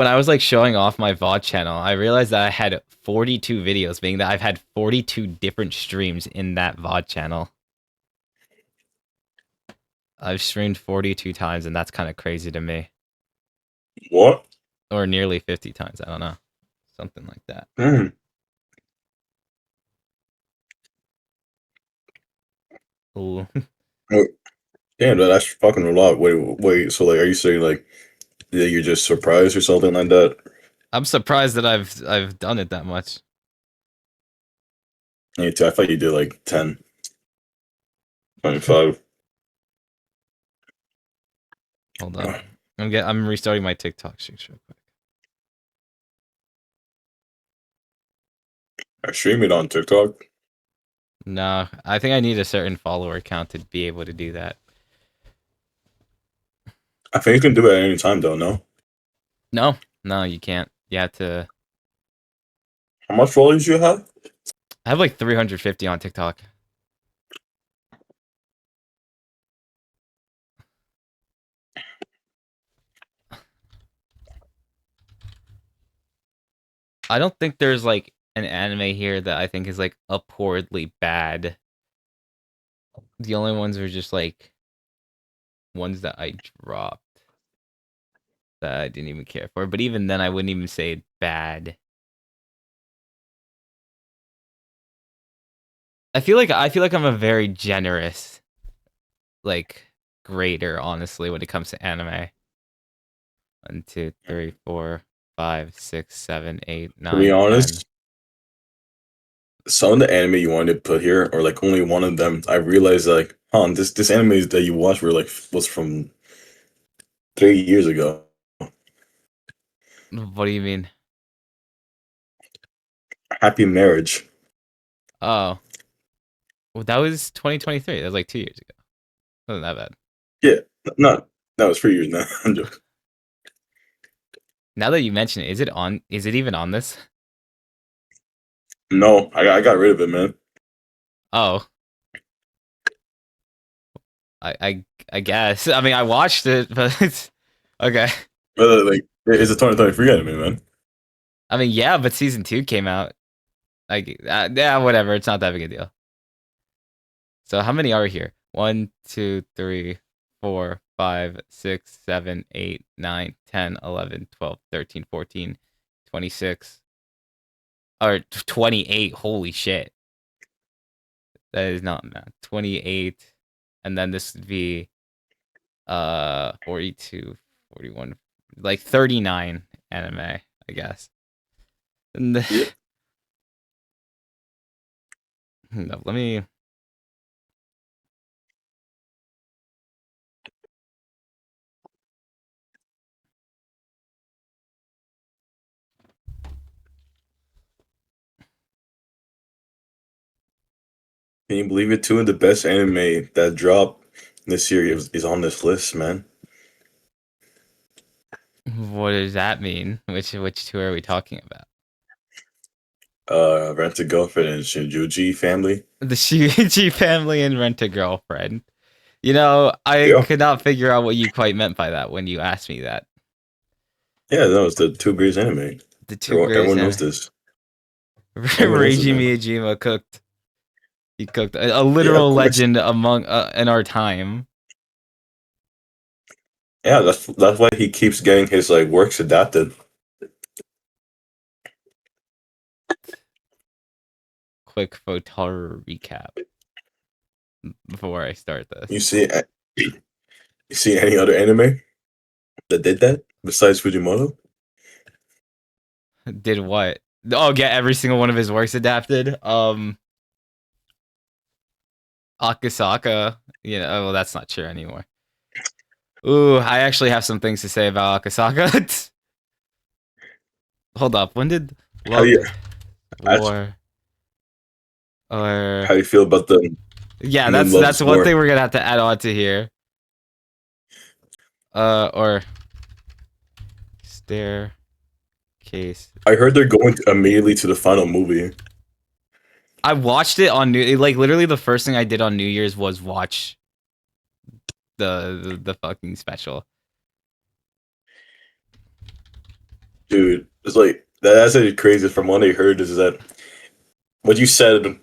when I was like showing off my VOD channel, I realized that I had 42 videos, meaning that I've had 42 different streams in that VOD channel. I've streamed 42 times, and that's kind of crazy to me. What? Or nearly 50 times. I don't know. Something like that. Mm. Ooh. Oh, damn, that's fucking a lot. Wait. So, like, are you saying like that you're just surprised or something like that? I'm surprised that I've done it that much. Me too. I thought you did like 10, 25. Hold up. I'm restarting my TikTok streaks real quick. I stream it on TikTok. No, I think I need a certain follower count to be able to do that. I think you can do it at any time, though. No. No, you can't. You have to. How much followers you have? I have like 350 on TikTok. I don't think there's like an anime here that I think is like abhorrently bad. The only ones are just like ones that I dropped that I didn't even care for. But even then, I wouldn't even say it's bad. I feel like I'm a very generous like grader, honestly, when it comes to anime. 1, 2, 3, 4, 5, 6, 7, 8, To be 9, 10. honest, some of the anime you wanted to put here, or like only one of them, I realized like, this anime that you watched were like was from 3 years ago. What do you mean? Happy Marriage. Oh, well, that was 2023. That was like 2 years ago. Wasn't that bad? Yeah, no, that was 3 years now. I'm joking. Now that you mention it, is it on? Is it even on this? No, I got rid of it, man. Oh, I guess. I mean, I watched it, but it's okay. But like, it's a 2023 anime, man. I mean, yeah, but season 2 came out. Like, yeah, whatever. It's not that big a deal. So how many are here? 1, 2, 3, 4, 5, 6, 7, 8, 9, 10, 11, 12, 13, 14, 26, or 28. Holy shit. That is not math. 28. And then this would be 42, 41, like 39 anime, I guess. And Yeah. no, let me. Can you believe it? Two of the best anime that dropped this year is on this list, man. What does that mean? Which two are we talking about? Rent a Girlfriend and Shinjuji Family. The Shuichi family and Rent a Girlfriend. You know, I Yeah, could not figure out what you quite meant by that when you asked me that. yeah, that was the two greatest anime. The two greatest Everyone knows anime. this. Everyone knows this, Reiji man. Miyajima cooked. He cooked a Yeah, of literal course. legend among in our time. Yeah, that's why he keeps getting his like works adapted. Quick Photar recap before I start this. You see, you see any other anime that did that besides Fujimoto? Did what? Oh, get every single one of his works adapted. Akasaka. You know, well, that's not true anymore. Ooh, I actually have some things to say about Akasaka. Hold up. When did How do Love you ask, War or how do you feel about the yeah, Moon that's Loves one War? thing we're gonna have to add on to here. Or staircase. I heard they're going immediately to the final movie. I watched it on New like literally the first thing I did on New Year's was watch the fucking special. Dude, it's like that's actually crazy. From what I heard is that what you said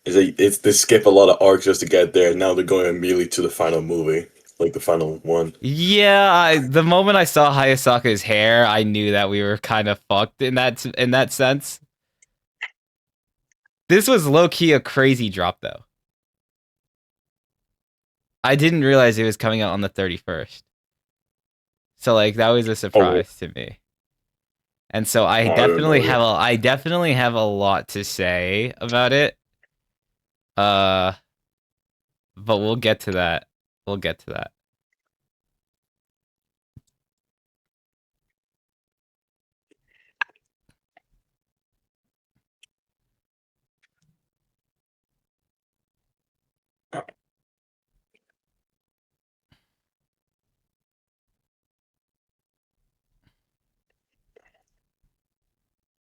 is that it's they skip a lot of arcs just to get there. Now they're going immediately to the final movie, like the final one. Yeah, the moment I saw Hayasaka's hair, I knew that we were kind of fucked in that sense. This was low key a crazy drop though. I didn't realize it was coming out on the 31st. So like that was a Oh, surprise to me. And so I don't know. Yeah, I definitely have a lot to say about it. Uh but we'll get to that. We'll get to that.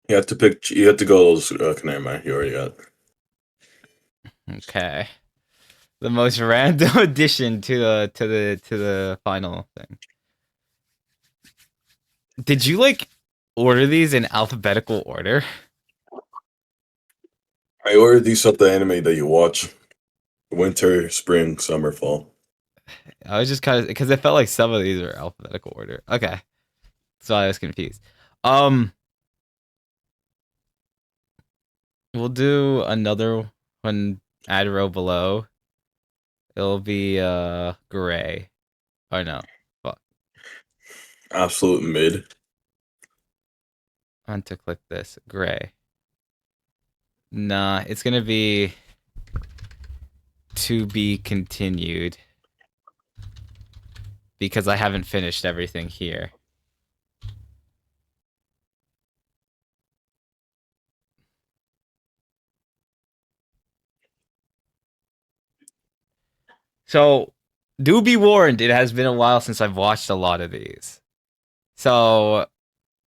you have to pick. You have to go those. Never mind. You already got. Okay. The most random addition to the final thing. Did you like order these in alphabetical order? I ordered these up the anime that you watch. Winter, spring, summer, fall. I was just kind of because it felt like some of these are alphabetical order. Okay, so I was confused. Um, we'll do another one. Add row below. It'll be gray. Oh no, fuck. Absolute mid. I want to click this gray. Nah, it's gonna be to be continued because I haven't finished everything here. So, do be warned, it has been a while since I've watched a lot of these. So,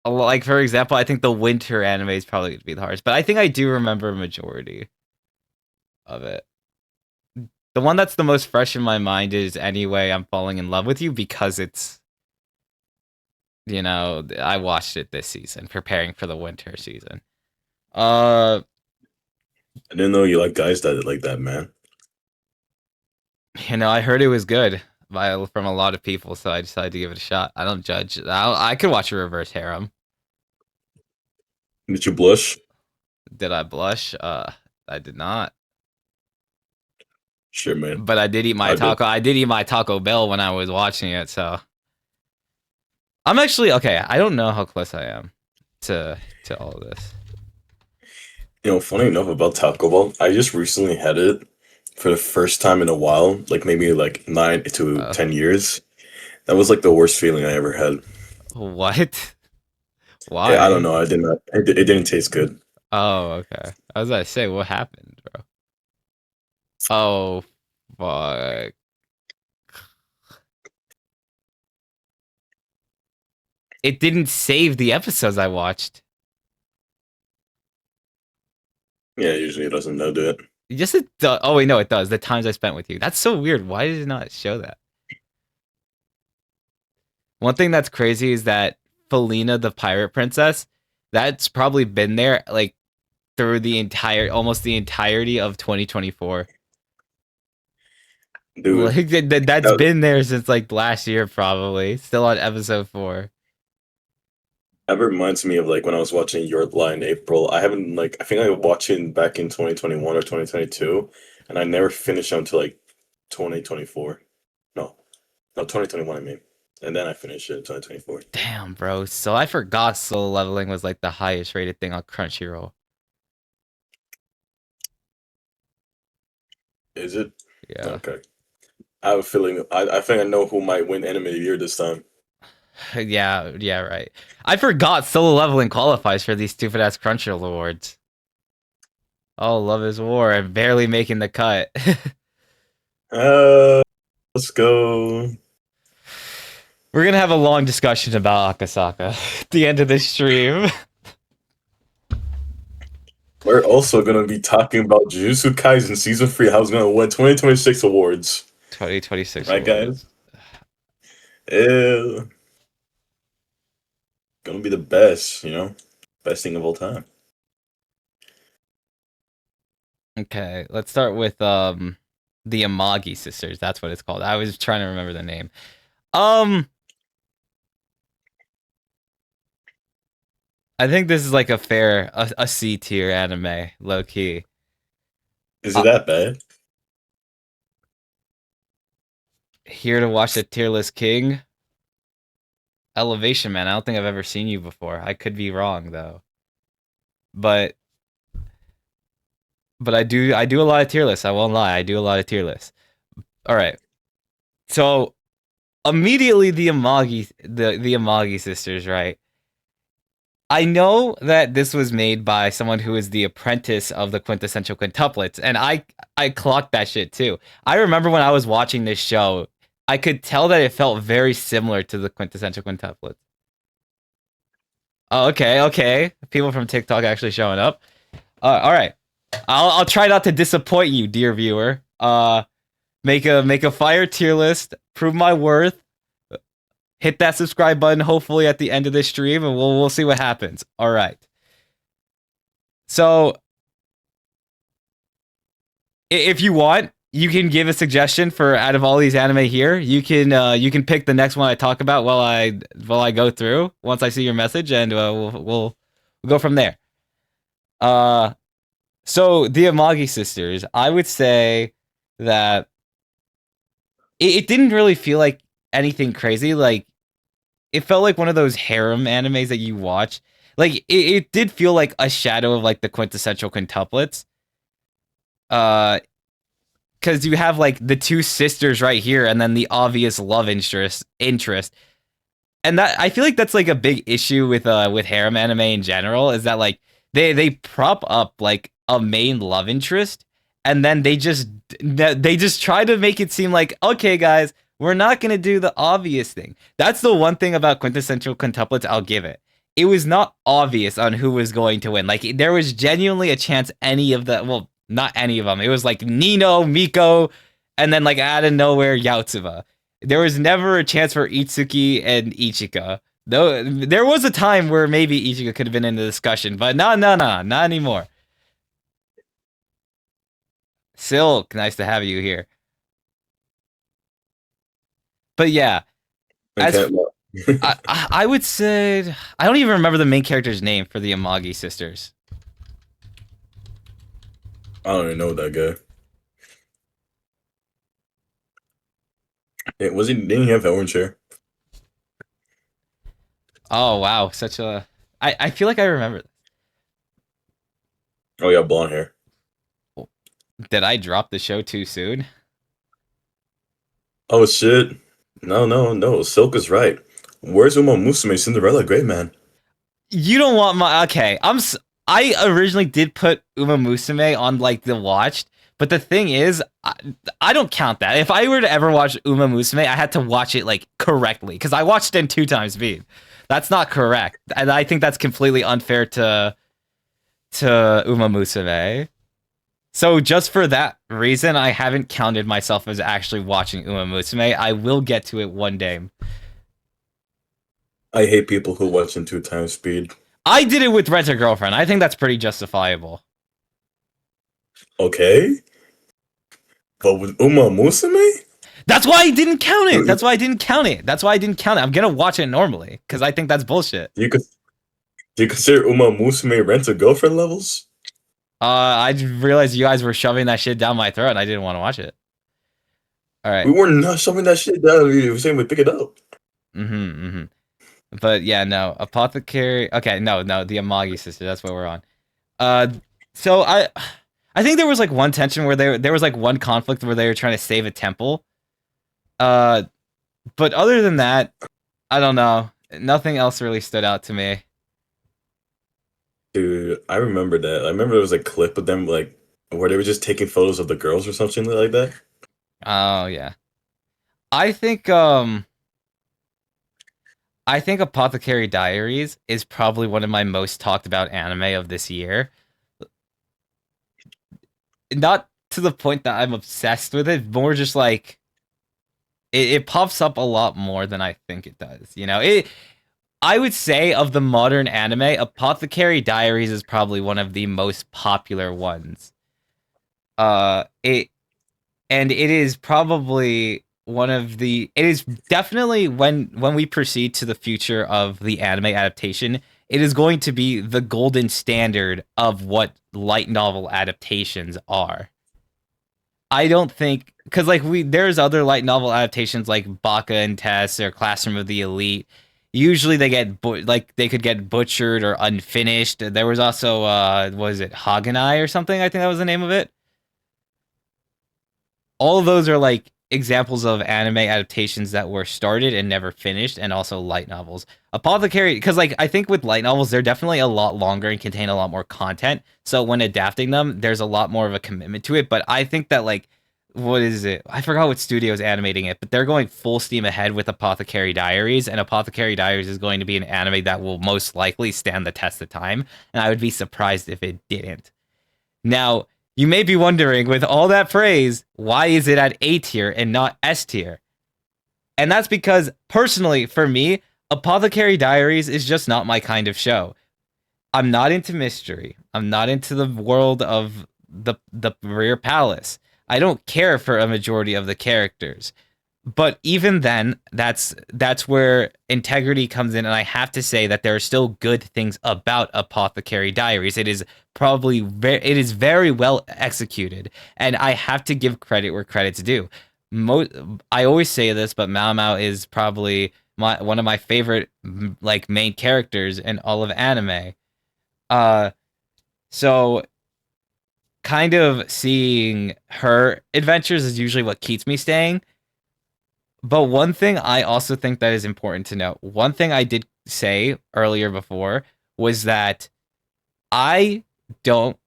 like for example, I think the winter anime is probably going to be the hardest, but I think I do remember a majority of it. The one that's the most fresh in my mind is Anyway, I'm Falling in Love with You because it's, you know, I watched it this season preparing for the winter season. Uh, I didn't know you like guys that like that, man. you know, I heard it was good from a lot of people, so I decided to give it a shot. I don't judge. I could watch a reverse harem. Did you blush? Did I blush? I did not. Sure, man. But I did eat my I did. taco. I did eat my Taco Bell when I was watching it. So I'm actually okay. I don't know how close I am to all of this. You know, funny enough about Taco Bell, I just recently had it for the first time in a while, like maybe like 9 to 10 years. That was like the worst feeling I ever had. What? Yeah, I don't Why? know. I did not. It didn't taste good. Oh, okay. I was gonna say, what happened, bro? Oh, fuck. It didn't save the episodes I watched. Yeah, usually it doesn't do it. Yes, it does. Oh wait, no, it does. The times I spent with you. That's so weird. Why did it not show that? One thing that's crazy is that Felina, the pirate princess, that's probably been there like through the entire, almost the entirety of 2024. Dude, Like that's that, been there since like last year, probably. Still on episode 4. that reminds me of like when I was watching Your Lie in April. I haven't like I think I watched it back in 2021 or 2022, and I never finished until like 2024. No, no, 2021. I mean, and then I finished it in 2024. Damn, bro. So I forgot solo leveling was like the highest rated thing on Crunchyroll. Is it? Yeah. Okay. I have a feeling. I think I know who might win Anime of the Year this time. Yeah, yeah, right. I forgot solo leveling qualifies for these stupid ass Crunchyroll awards. Oh, Love is War. I'm barely making the cut. Let's go. We're gonna have a long discussion about Akasaka at the end of this stream. We're also gonna be talking about Jujutsu Kaisen season 3. How's gonna win 2026 awards, 2026 right, guys? awards. Yeah. gonna be the best, best thing of all time. Okay, let's start with the Amagi sisters. That's what it's called. I was trying to remember the name. Um, I think this is like a C tier anime, low key. Is it Uh, that bad? Here to watch the tier list king. Elevation Man. I don't think I've ever seen you before. I could be wrong though. But I do a lot of tier lists. I won't lie. I do a lot of tier lists. All right. So immediately the Amagi sisters, right? I know that this was made by someone who is the apprentice of the quintessential quintuplets, and I clocked that shit too. I remember when I was watching this show, I could tell that it felt very similar to the quintessential quintuplets. Oh, okay, okay. People from TikTok actually showing up. All right. I'll try not to disappoint you, dear viewer. Make a fire tier list. Prove my worth. Hit that subscribe button. Hopefully at the end of this stream, and we'll see what happens. All right. So if you want, you can give a suggestion for out of all these anime here. You can pick the next one I talk about while I go through once I see your message, and we'll go from there. Uh, so the Amagi sisters, I would say that it didn't really feel like anything crazy. Like it felt like one of those harem animes that you watch. Like it did feel like a shadow of like the quintessential quintuplets. Uh, because you have like the two sisters right here, and then the obvious love interest, and that I feel like that's like a big issue with harem anime in general is that like they prop up like a main love interest, and then they just try to make it seem like, okay guys, we're not gonna do the obvious thing. That's the one thing about quintessential quintuplets I'll give it. It was not obvious on who was going to win. Like there was genuinely a chance any of the, well, not any of them. It was like Nino, Miko, and then like out of nowhere Yautsuba. There was never a chance for Itsuki and Ichika. Though there was a time where maybe Ichika could have been in the discussion, but no, no, no, not anymore. Silk, nice to have you here. But yeah, as Okay, well, I would say I don't even remember the main character's name for the Amagi sisters. I don't even know that guy. Was he? Didn't he have orange hair? Oh wow, such a I feel like I remember. Oh yeah, blonde hair. Did I drop the show too soon? Oh shit! No, no, no. Silk is right. Where's Uma Musume Cinderella? Great man. You don't want my okay. I originally did put Uma Musume on like the watched, but the thing is, I don't count that. If I were to ever watch Uma Musume, I had to watch it like correctly because I watched it in two times speed. That's not correct, and I think that's completely unfair to Uma Musume. So just for that reason, I haven't counted myself as actually watching Uma Musume. I will get to it one day. I hate people who watch in 2 times speed. I did it with Rent a Girlfriend. I think that's pretty justifiable. Okay, but with Uma Musume, That's why I didn't count it. That's why I didn't count it. That's why I didn't count it. I'm gonna watch it normally because I think that's bullshit. you could do you consider Uma Musume Rent a Girlfriend levels? I just realized you guys were shoving that shit down my throat, and I didn't want to watch it. All right. We were not shoving that shit down. We were saying we pick it up. Mm-hmm. Mm-hmm. But yeah, no. Apothecary. Okay, no. The Amagi sister. That's what we're on. Uh, so I think there was like one tension where there was like one conflict where they were trying to save a temple. Uh, but other than that, I don't know. Nothing else really stood out to me. Dude, I remember that. I remember there was a clip of them like where they were just taking photos of the girls or something like that. Oh yeah. I think um I think Apothecary Diaries is probably one of my most talked about anime of this year. Not to the point that I'm obsessed with it, more just like it pops up a lot more than I think it does. You know, I would say of the modern anime, Apothecary Diaries is probably one of the most popular ones. It and it is probably one of the. It is definitely when we proceed to the future of the anime adaptation, it is going to be the golden standard of what light novel adaptations are. I don't think because like there's other light novel adaptations like Baka and Tess or Classroom of the Elite. Usually they get like they could get butchered or unfinished. There was also was it Haganai or something? I think that was the name of it. All of those are like examples of anime adaptations that were started and never finished, and also light novels. Apothecary, because like I think with light novels, they're definitely a lot longer and contain a lot more content. So when adapting them, there's a lot more of a commitment to it. But I think that like, what is it? I forgot what studio is animating it, but they're going full steam ahead with Apothecary Diaries, and Apothecary Diaries is going to be an anime that will most likely stand the test of time. And I would be surprised if it didn't. Now, you may be wondering, with all that praise, why is it at A tier and not S tier? And that's because, personally, for me, Apothecary Diaries is just not my kind of show. I'm not into mystery. I'm not into the world of the Rear Palace. I don't care for a majority of the characters. But even then, that's where integrity comes in, and I have to say that there are still good things about Apothecary Diaries. It is it is very well executed, and I have to give credit where credit's due. I always say this, but Mao Mao is probably one of my favorite like main characters in all of anime. Uh, so kind of seeing her adventures is usually what keeps me staying. But one thing I also think that is important to note, one thing I did say earlier before was that I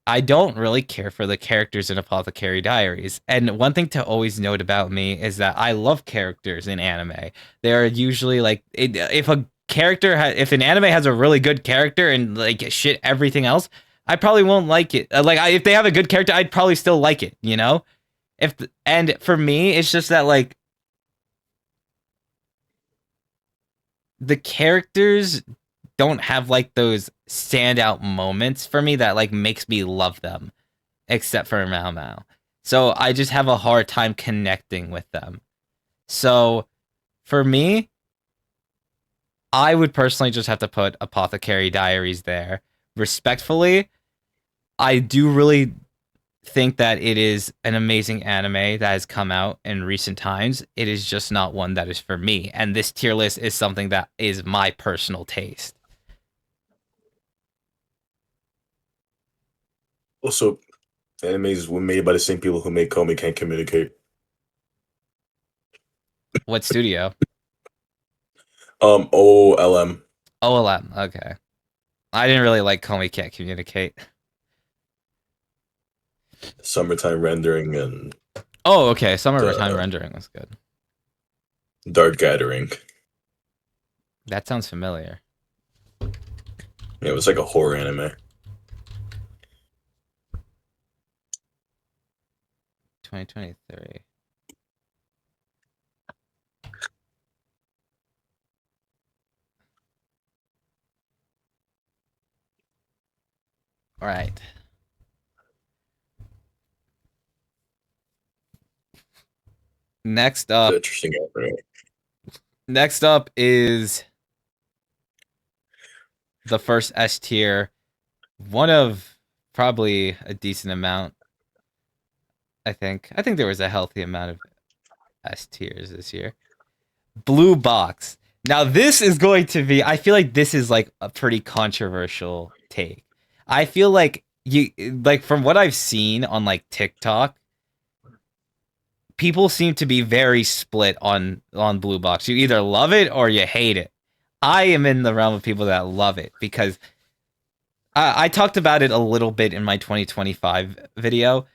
I don't really care for the characters in Apothecary Diaries. And one thing to always note about me is that I love characters in anime. They are usually like if a if an anime has a really good character and like shit everything else, I probably won't like it. If they have a good character, I'd probably still like it, you know? And for me, it's just that like the characters don't have like those standout moments for me that like makes me love them, except for Mao Mao. So I just have a hard time connecting with them. So for me, I would personally just have to put Apothecary Diaries there. Respectfully, I do really think that it is an amazing anime that has come out in recent times. It is just not one that is for me. And this tier list is something that is my personal taste. Also, animes were made by the same people who made Komi Can't Communicate. What studio? OLM. OLM. Okay. I didn't really like Comey Can't Communicate. Summertime Rendering and Oh, okay. Summer Time the Rendering was good. Dark Gathering. That sounds familiar. Yeah, it was like a horror anime. 2023. All right. Next It's an up, interesting anime. next up is the first S tier. One of probably a decent amount. I think there was a healthy amount of S tiers this year. Blue Box. Now this is going to be. I feel like this is like a pretty controversial take. I feel like you like from what I've seen on like TikTok, people seem to be very split on Blue Box. You either love it or you hate it. I am in the realm of people that love it because I talked about it a little bit in my 2025 video.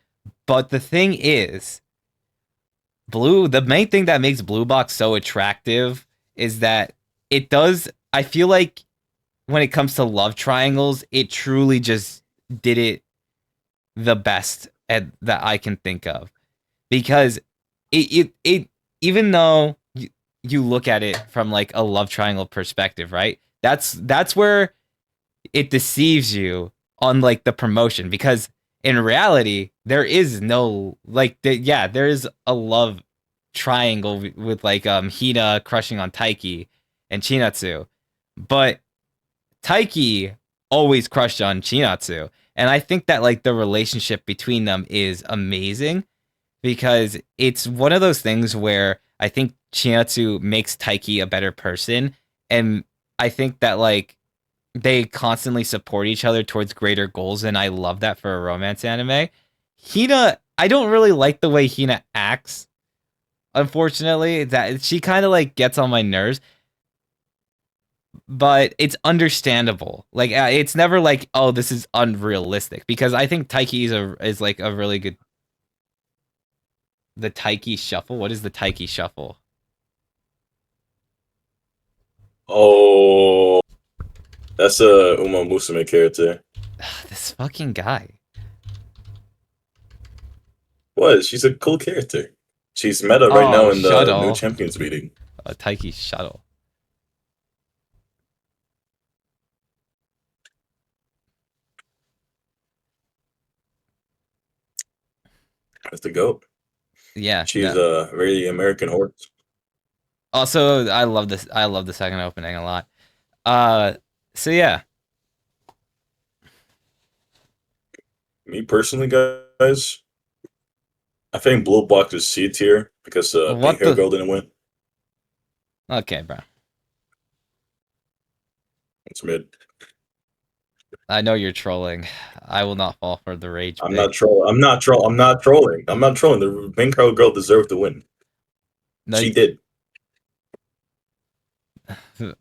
But the thing is, the main thing that makes Blue Box so attractive is that it does. I feel like when it comes to love triangles, it truly just did it the best that I can think of because it even though you look at it from like a love triangle perspective, right? That's where it deceives you on like the promotion, because in reality there is no like yeah, there is a love triangle with like Hina crushing on Taiki and Chinatsu, but Taiki always crushed on Chinatsu, and I think that like the relationship between them is amazing because it's one of those things where I think Chinatsu makes Taiki a better person, and I think that like they constantly support each other towards greater goals, and I love that for a romance anime. Hina, I don't really like the way Hina acts. Unfortunately, that she kind of like gets on my nerves, but it's understandable. Like it's never like, oh, this is unrealistic, because I think Taiki is like a really good. The Taiki shuffle. What is the Taiki shuffle? Oh, that's a Uma Musume character. This fucking guy. What? She's a cool character. She's meta right now Oh, in the new shuttle. champions meeting. A Taiki shuttle. That's the goat. Yeah. She's No. a very American horse. Also, I love this. I love the second opening a lot. Uh, so yeah. Me personally, guys, I think Blue Box is C tier because Pink What Hair the? Girl didn't win. Okay, bro. It's mid. I know you're trolling. I will not fall for the rage I'm bait. not trolling. I'm not troll. I'm not trolling. I'm not trolling. The Pink Hair Girl deserved to win. No, She did.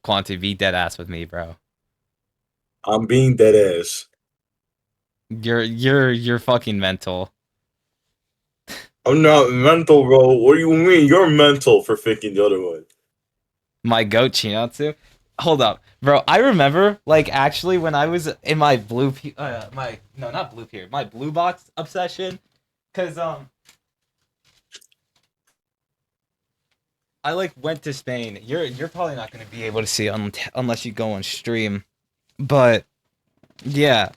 Quanti, be dead ass with me, bro. I'm being dead ass. You're fucking mental. I'm not mental, bro. What do you mean? You're mental for thinking the other one. My goat Chinatsu. Hold up, bro. I remember, like, actually, when I was in my my no, not blue period, my blue box obsession, cause I like went to Spain. You're probably not gonna be able to see it unless you go on stream, but yeah,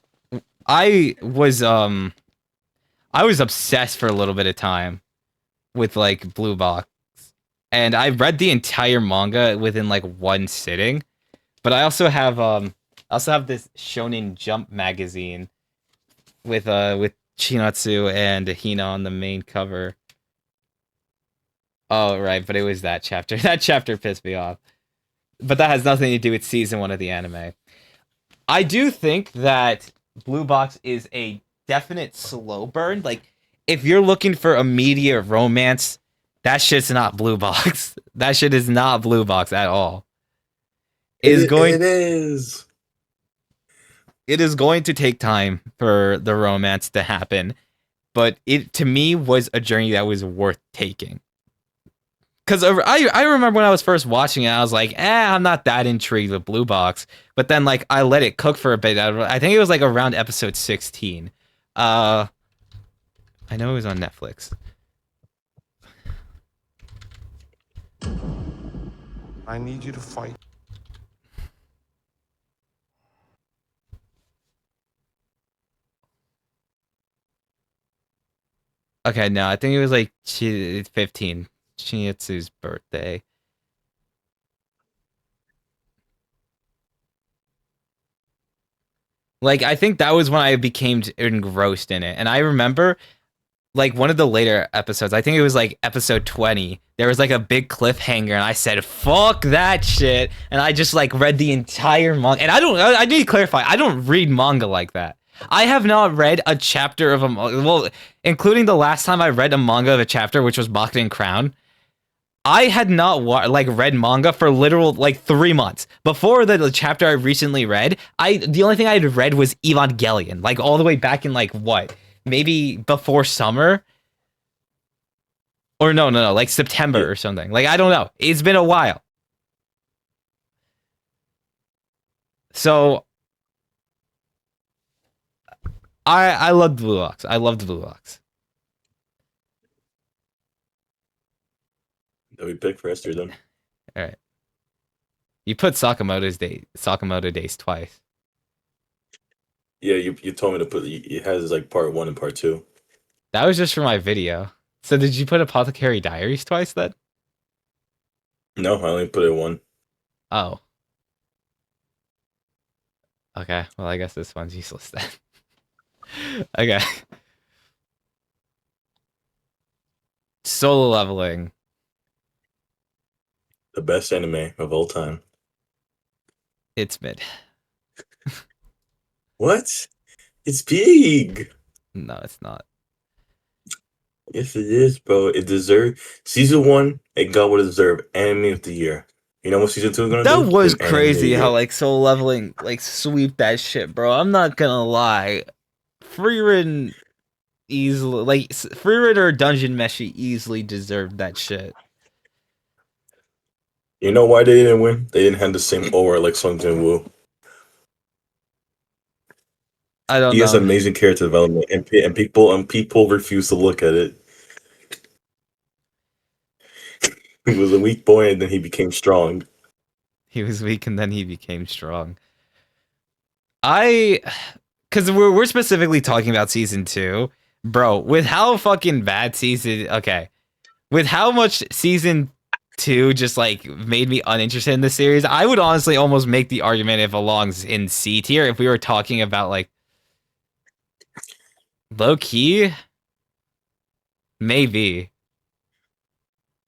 I was um I was obsessed for a little bit of time with like blue box, and I read the entire manga within like one sitting. But I also have this Shonen Jump magazine with Chinatsu and Hina on the main cover. Oh right, but it was that chapter. That chapter pissed me off. But that has nothing to do with season 1 of the anime. I do think that Blue Box is a definite slow burn. Like if you're looking for immediate romance, that shit's not Blue Box. That shit is not Blue Box at all. It is going It is. it is going to take time for the romance to happen, but it to me was a journey that was worth taking. Because I remember when I was first watching it, I was like, I'm not that intrigued with Blue Box. But then like I let it cook for a bit. I think it was like around episode 16. Uh, I know it was on Netflix. I need you to fight. Okay, no, I think it was like 15. Shinitsu's birthday. Like I think that was when I became engrossed in it, and I remember like one of the later episodes, I think it was like episode 20, there was like a big cliffhanger and I said, fuck that shit. And I just like read the entire manga. And I need to clarify, I don't read manga like that. I have not read a chapter of a manga, well, including the last time I read a manga of a chapter, which was Bakunin Crown. I had not like read manga for literal like 3 months before the chapter I recently read. The only thing I had read was Evangelion, like all the way back in like what, maybe before summer, or no, like Yeah. September or something. Like I don't know. It's been a while. So I loved Blue Ox. I loved Blue Ox. That we pick for Esther then. All right. You put Sakamoto Days twice. Yeah, you told me to put it has like part 1 and part 2. That was just for my video. So did you put Apothecary Diaries twice then? No, I only put it 1. Oh. Okay, well I guess this one's useless then. Okay. Solo Leveling. The best anime of all time. It's mid. What? It's big. No, it's not. Yes, it is, bro. It deserved season 1. It got what it deserved. Anime of the year. You know what season 2 is gonna That do? was An anime of the crazy how year. like Solo Leveling like sweep that shit, bro. I'm not gonna lie. Freerin easily like Freerin or Dungeon Meshi easily deserved that shit. You know why they didn't win? They didn't have the same aura like Sung Jin Woo. I don't He has know. amazing character development, and people refuse to look at it. He was a weak boy, and then he became strong. He was weak and then he became strong. Cause we're specifically talking about season 2. Bro, with how fucking bad with how much season 2 just like made me uninterested in the series, I would honestly almost make the argument it belongs in C tier if we were talking about like low key, maybe.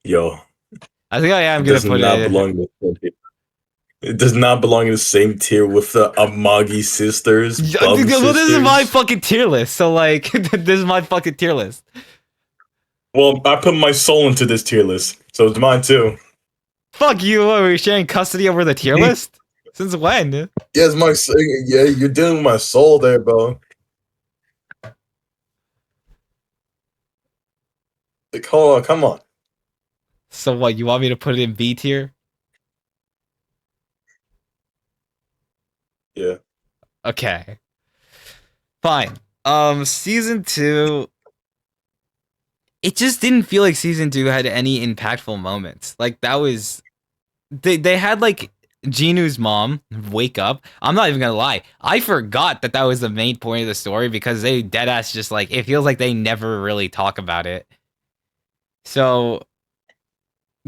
Yo, I think I am it gonna does put not it. belong in the same tier. It does not belong in the same tier with the Amagi sisters, Bum Well, this is my sisters. fucking tier list. So like, this is my fucking tier list. Well, I put my soul into this tier list, so it's mine too. Fuck you. What, are we sharing custody over the tier list? Since when? Yes, yeah, you're dealing with my soul there, bro. Like, hold on, come on. So what? You want me to put it in B tier? Yeah. Okay. Fine. Season 2. It just didn't feel like season 2 had any impactful moments. Like that was they had like Jinu's mom wake up. I'm not even gonna lie. I forgot that was the main point of the story because they deadass just like it feels like they never really talk about it. So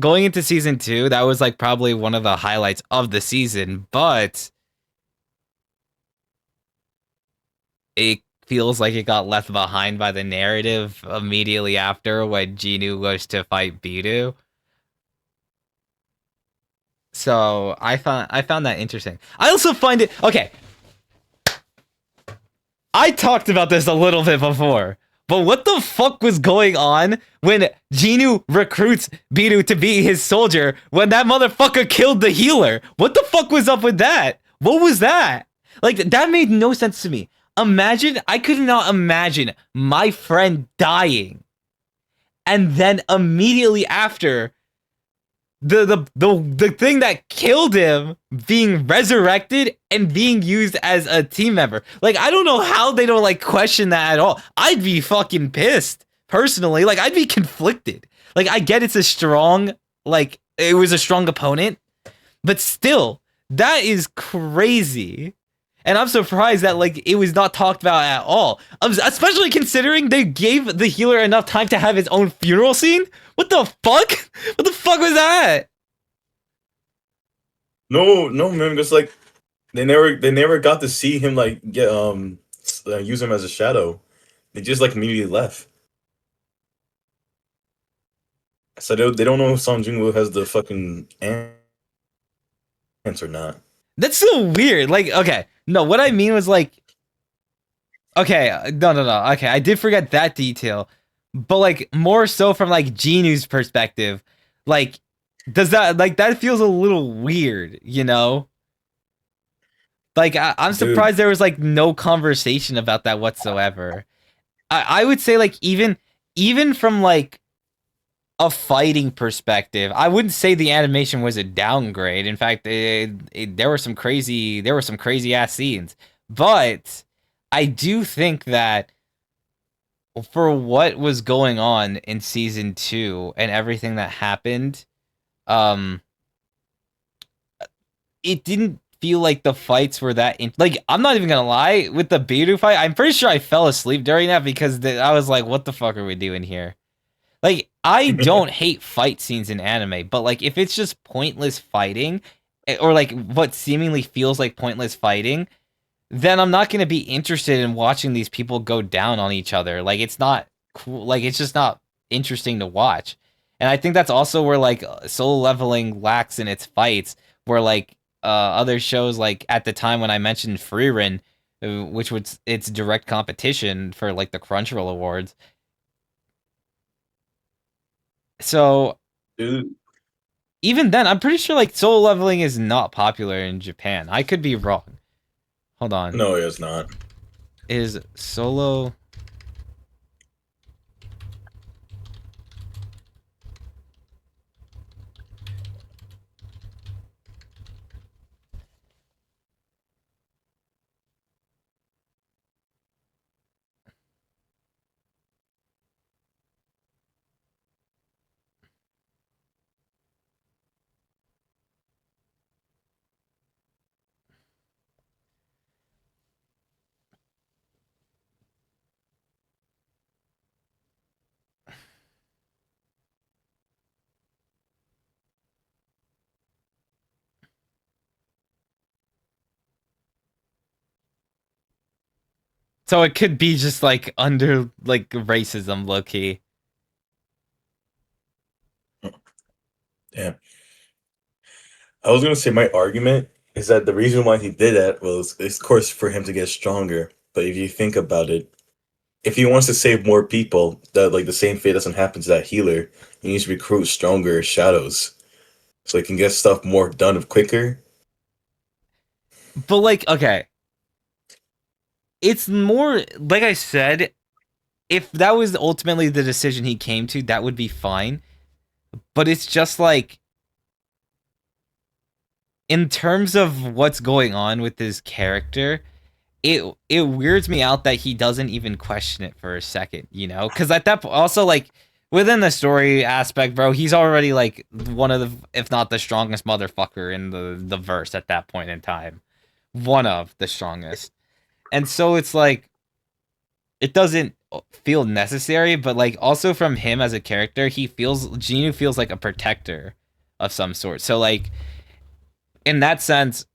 going into season 2, that was like probably one of the highlights of the season, but it feels like it got left behind by the narrative immediately after when Jinu goes to fight Bidu. So I found that interesting. I also find it okay. I talked about this a little bit before, but what the fuck was going on when Jinu recruits Bidu to be his soldier when that motherfucker killed the healer? What the fuck was up with that? What was that? Like that made no sense to me. I could not imagine my friend dying and then immediately after the thing that killed him being resurrected and being used as a team member. Like I don't know how they don't like question that at all. I'd be fucking pissed personally. Like I'd be conflicted. Like I get it's a strong like it was a strong opponent, but still that is crazy. And I'm surprised that like it was not talked about at all. Especially considering they gave the healer enough time to have his own funeral scene. What the fuck? What the fuck was that? No, no, man. It's like they never got to see him like use him as a shadow. They just like immediately left. So they don't know if Song Jinwoo has the fucking ants or not. That's so weird. Like, okay, no, what I mean was like, okay, no. Okay, I did forget that detail, but like more so from like Jinu's perspective, like, does that like that feels a little weird, you know? Like, I'm Dude, surprised there was like no conversation about that whatsoever. I would say like even from like a fighting perspective, I wouldn't say the animation was a downgrade. In fact, there were some crazy ass scenes. But I do think that for what was going on in season 2 and everything that happened, um it didn't feel like the fights were that like I'm not even gonna lie with the Biru fight. I'm pretty sure I fell asleep during that because I was like, what the fuck are we doing here? Like I don't hate fight scenes in anime, but like if it's just pointless fighting or like what seemingly feels like pointless fighting, then I'm not going to be interested in watching these people go down on each other. Like it's not cool. Like it's just not interesting to watch. And I think that's also where like Solo Leveling lacks in its fights, where like other shows like at the time when I mentioned Freerin, which was its direct competition for like the Crunchyroll Awards. So Dude, even then, I'm pretty sure like Solo Leveling is not popular in Japan. I could be wrong. Hold on. no, it's not. Is Solo So it could be just like under like racism, low key. Yeah. I was gonna say my argument is that the reason why he did that was, of course, for him to get stronger. But if you think about it, if he wants to save more people, that like the same fate doesn't happen to that healer. He needs to recruit stronger shadows so he can get stuff more done quicker. But like, okay, it's more like I said. If that was ultimately the decision he came to, that would be fine. But it's just like in terms of what's going on with his character, it weirds me out that he doesn't even question it for a second, you know? Because at that also like within the story aspect, bro, he's already like one of the, if not the strongest motherfucker in the verse at that point in time, one of the strongest, and so it's like it doesn't feel necessary, but like also from him as a character, he feels Genu feels like a protector of some sort. So like in that sense,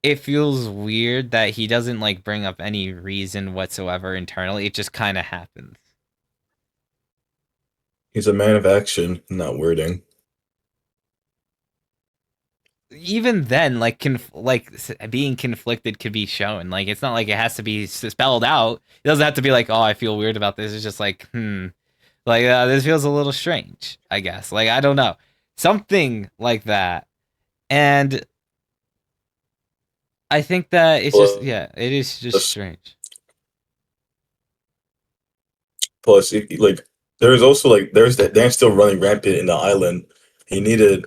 it feels weird that he doesn't like bring up any reason whatsoever internally. It just kind of happens. He's a man of action, not wording. Even then, like being conflicted could be shown. Like it's not like it has to be spelled out. It doesn't have to be like, oh, I feel weird about this. It's just like, like this feels a little strange. I guess. Like I don't know, something like that. And I think that it's just Plus, yeah, it is just strange. like there's also like there's that they're still running rampant in the island. He needed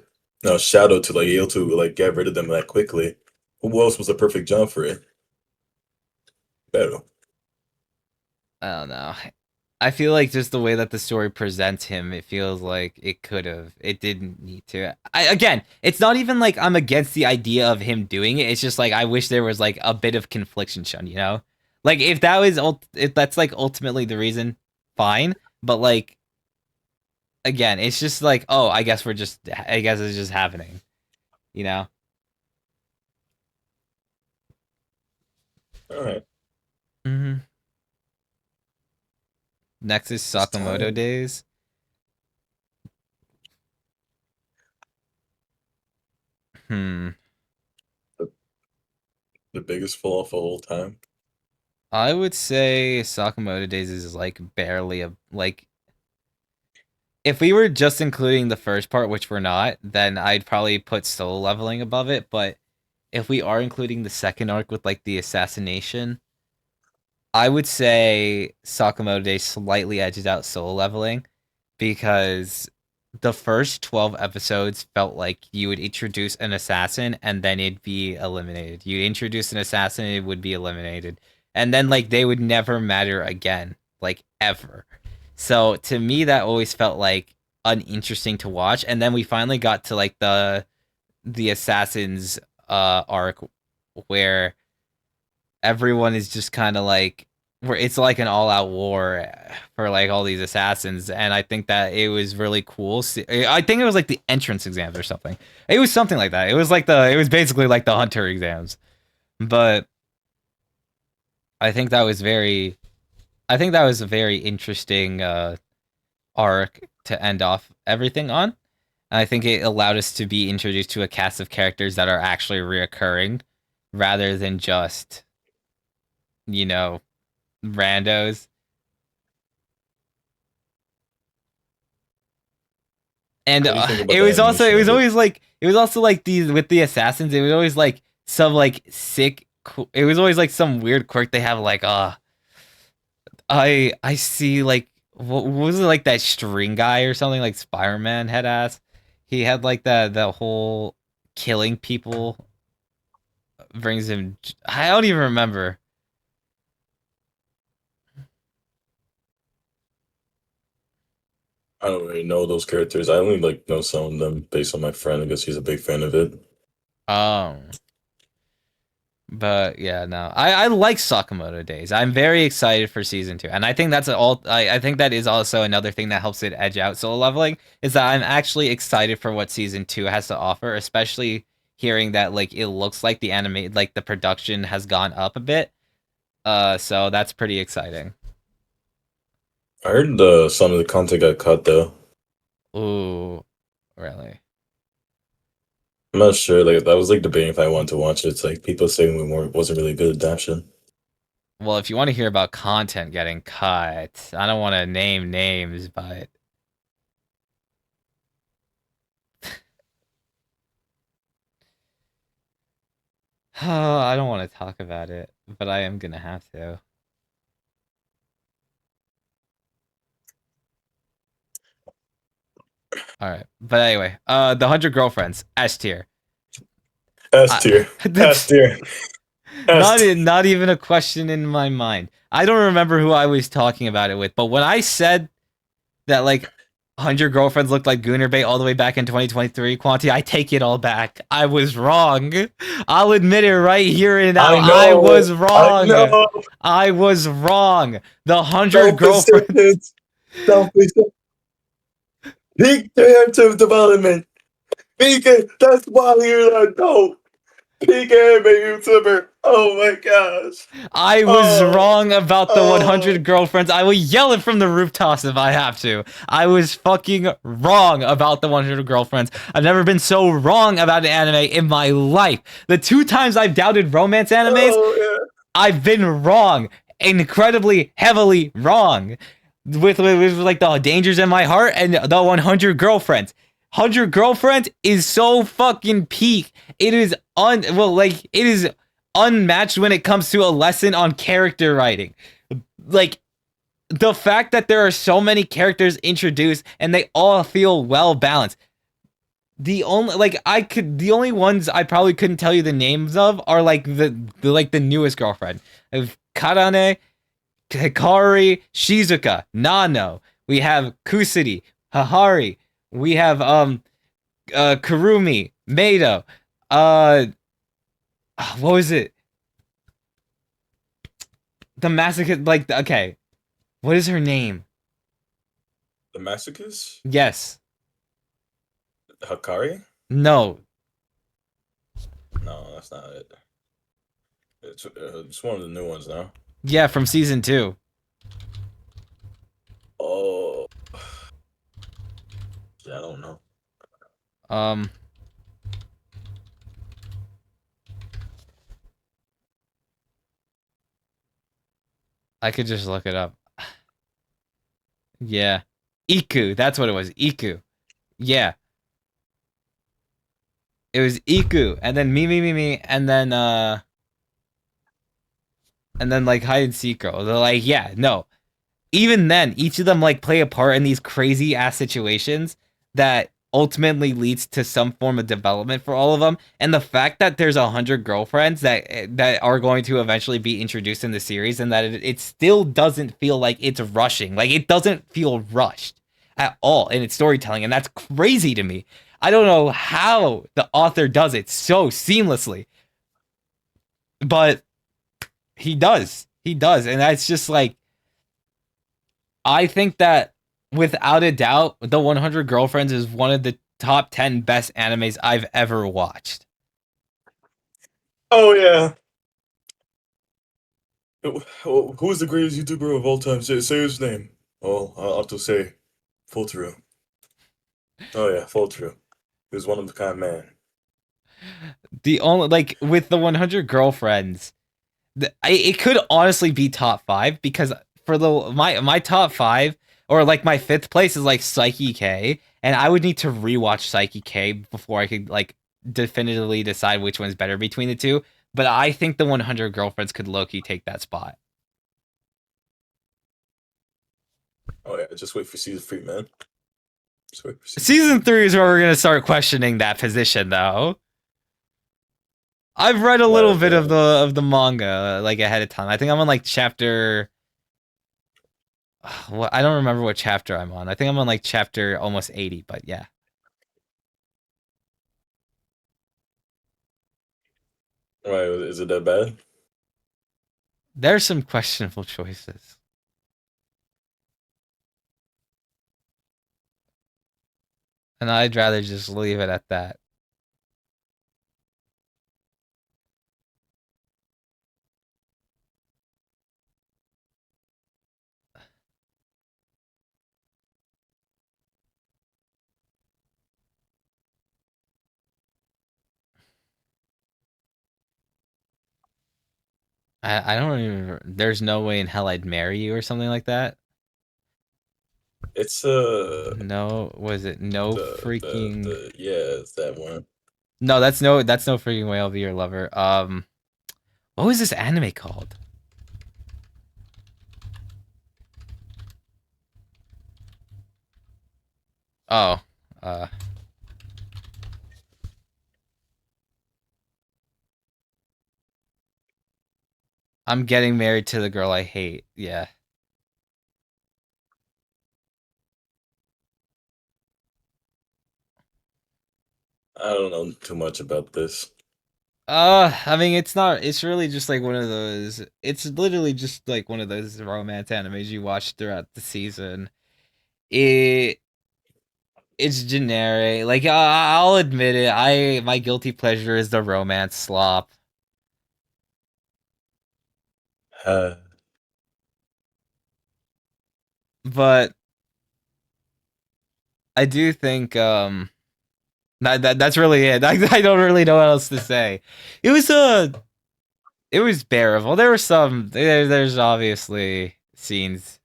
Shadow to like able to like get rid of them that quickly. Who else was the perfect job for it? Better. I don't know. I feel like just the way that the story presents him, it feels like it could have. It didn't need to. Again, it's not even like I'm against the idea of him doing it. It's just like I wish there was like a bit of confliction shown, you know? Like if that was if that's like ultimately the reason, fine. But like again, it's just like, oh, I guess it's just happening, you know? All right, Mhm. Next is it's Sakamoto time. Days. Hmm. The, the biggest fall off of all time. I would say Sakamoto Days is like barely a like if we were just including the first part, which we're not, then I'd probably put Soul Leveling above it. But if we are including the second arc with like the assassination, I would say Sakamoto Days slightly edges out Soul Leveling because the first 12 episodes felt like you would introduce an assassin and then it'd be eliminated. You introduce an assassin, it would be eliminated. And then like they would never matter again, like ever. So to me that always felt like uninteresting to watch. And then we finally got to like the assassins arc where everyone is just kind of like where it's like an all-out war for like all these assassins, and I think that it was really cool. I think it was like the entrance exams or something. It was something like that. It was basically like the hunter exams, but I think that was very I think that was a very interesting arc to end off everything on. And I think it allowed us to be introduced to a cast of characters that are actually reoccurring rather than just, you know, randos. And What do you think about it the was also animation of it? it was also like these with the assassins, it was always like some like sick it was always like some weird quirk they have like I see like what was it like that string guy or something like Spider-Man head ass. He had like the whole killing people brings him. I don't even remember. I don't really know those characters. I only like know some of them based on my friend. I guess he's a big fan of it. Um, but yeah, no, I like Sakamoto Days. I'm very excited for season 2, and I think that's all. I think that is also another thing that helps it edge out solo leveling is that I'm actually excited for what season 2 has to offer, especially hearing that like it looks like the production has gone up a bit. So that's pretty exciting. I heard some of the content got cut though. Ooh, really? I'm not sure. Like I was like debating if I wanted to watch it. It's like people saying wasn't really a good adaptation. Well, if you want to hear about content getting cut, I don't want to name names, but oh, I don't want to talk about it, but I am gonna have to. All right, but anyway, the 100 Girlfriends S tier. S I, tier, S tier, S not tier. not even a question in my mind. I don't remember who I was talking about it with, but when I said that like 100 Girlfriends looked like Gooner Bait all the way back in 2023, Quanti, I take it all back. I was wrong. I'll admit it right here and now. I I know, was I wrong. know. I was wrong. The 100 Girlfriends. Self-acceptance, self-acceptance. Peak character development. Peak. That's why you're like, no. Peak anime YouTuber. Oh my gosh. I was Oh, wrong about the oh. 100 Girlfriends. I will yell it from the rooftops if I have to. I was fucking wrong about the 100 Girlfriends. I've never been so wrong about an anime in my life. The 2 times I've doubted romance animes, Oh yeah. I've been wrong. Incredibly heavily wrong. With like the Dangers in My Heart and the 100 Girlfriends. 100 Girlfriends is so fucking peak. It is it is unmatched when it comes to a lesson on character writing. Like the fact that there are so many characters introduced and they all feel well balanced. The only ones I probably couldn't tell you the names of are like the newest girlfriend of Karane, Hikari, Shizuka, Nano. We have Kusiri, Hahari. We have Kurumi, Meido. Uh what was it? The masochist like okay. What is her name? The Masochist? Yes. Hakari? No. No, that's not it. It's one of the new ones now. Yeah, from season 2. Oh, yeah, I don't know. Um I could just look it up. Yeah. Iku, that's what it was. Iku. Yeah. It was Iku and then me and then like hide and seek girl. They're like, yeah, no. Even then, each of them like play a part in these crazy ass situations that ultimately leads to some form of development for all of them. And the fact that there's 100 Girlfriends that are going to eventually be introduced in the series, and that it still doesn't feel like it's rushing. Like it doesn't feel rushed at all in its storytelling, and that's crazy to me. I don't know how the author does it so seamlessly, but he does. He does. And that's just like, I think that without a doubt, The 100 Girlfriends is one of the top 10 best animes I've ever watched. Oh yeah. Who's the greatest YouTuber of all time? Say his name. Oh, I'll have to say, full true. Oh yeah, full true. He was one of a kind man. The only, like, with The 100 Girlfriends, it could honestly be top 5 because for the my top 5 or like my fifth place is like Psyche K, and I would need to rewatch Psyche K before I could like definitively decide which one's better between the two. But I think The 100 Girlfriends could low-key take that spot. Oh yeah, just wait for season 3, man. Just wait for season Season 3. 3 is where we're gonna start questioning that position, though. I've read a little Right, bit of man. the manga like ahead of time. I think I'm on like chapter. Well, I don't remember what chapter I'm on. I think I'm on like chapter almost 80, but yeah. Right, is it that bad? There's some questionable choices. And I'd rather just leave it at that. I don't even. There's no way in hell I'd marry you or something like that. It's No, was it no freaking? yeah, it's that one. No, that's no freaking way I'll be your lover. What was this anime called? Oh, uh, I'm getting married to the girl I hate. Yeah. I don't know too much about this. I mean, it's not. It's really just like one of those. It's literally just like one of those romance animes you watch throughout the season. It it's generic. Like I'll admit it. My guilty pleasure is the romance slop, Uh, but I do think that's really it. I don't really know what else to say. It was it was bearable. There were there's obviously scenes.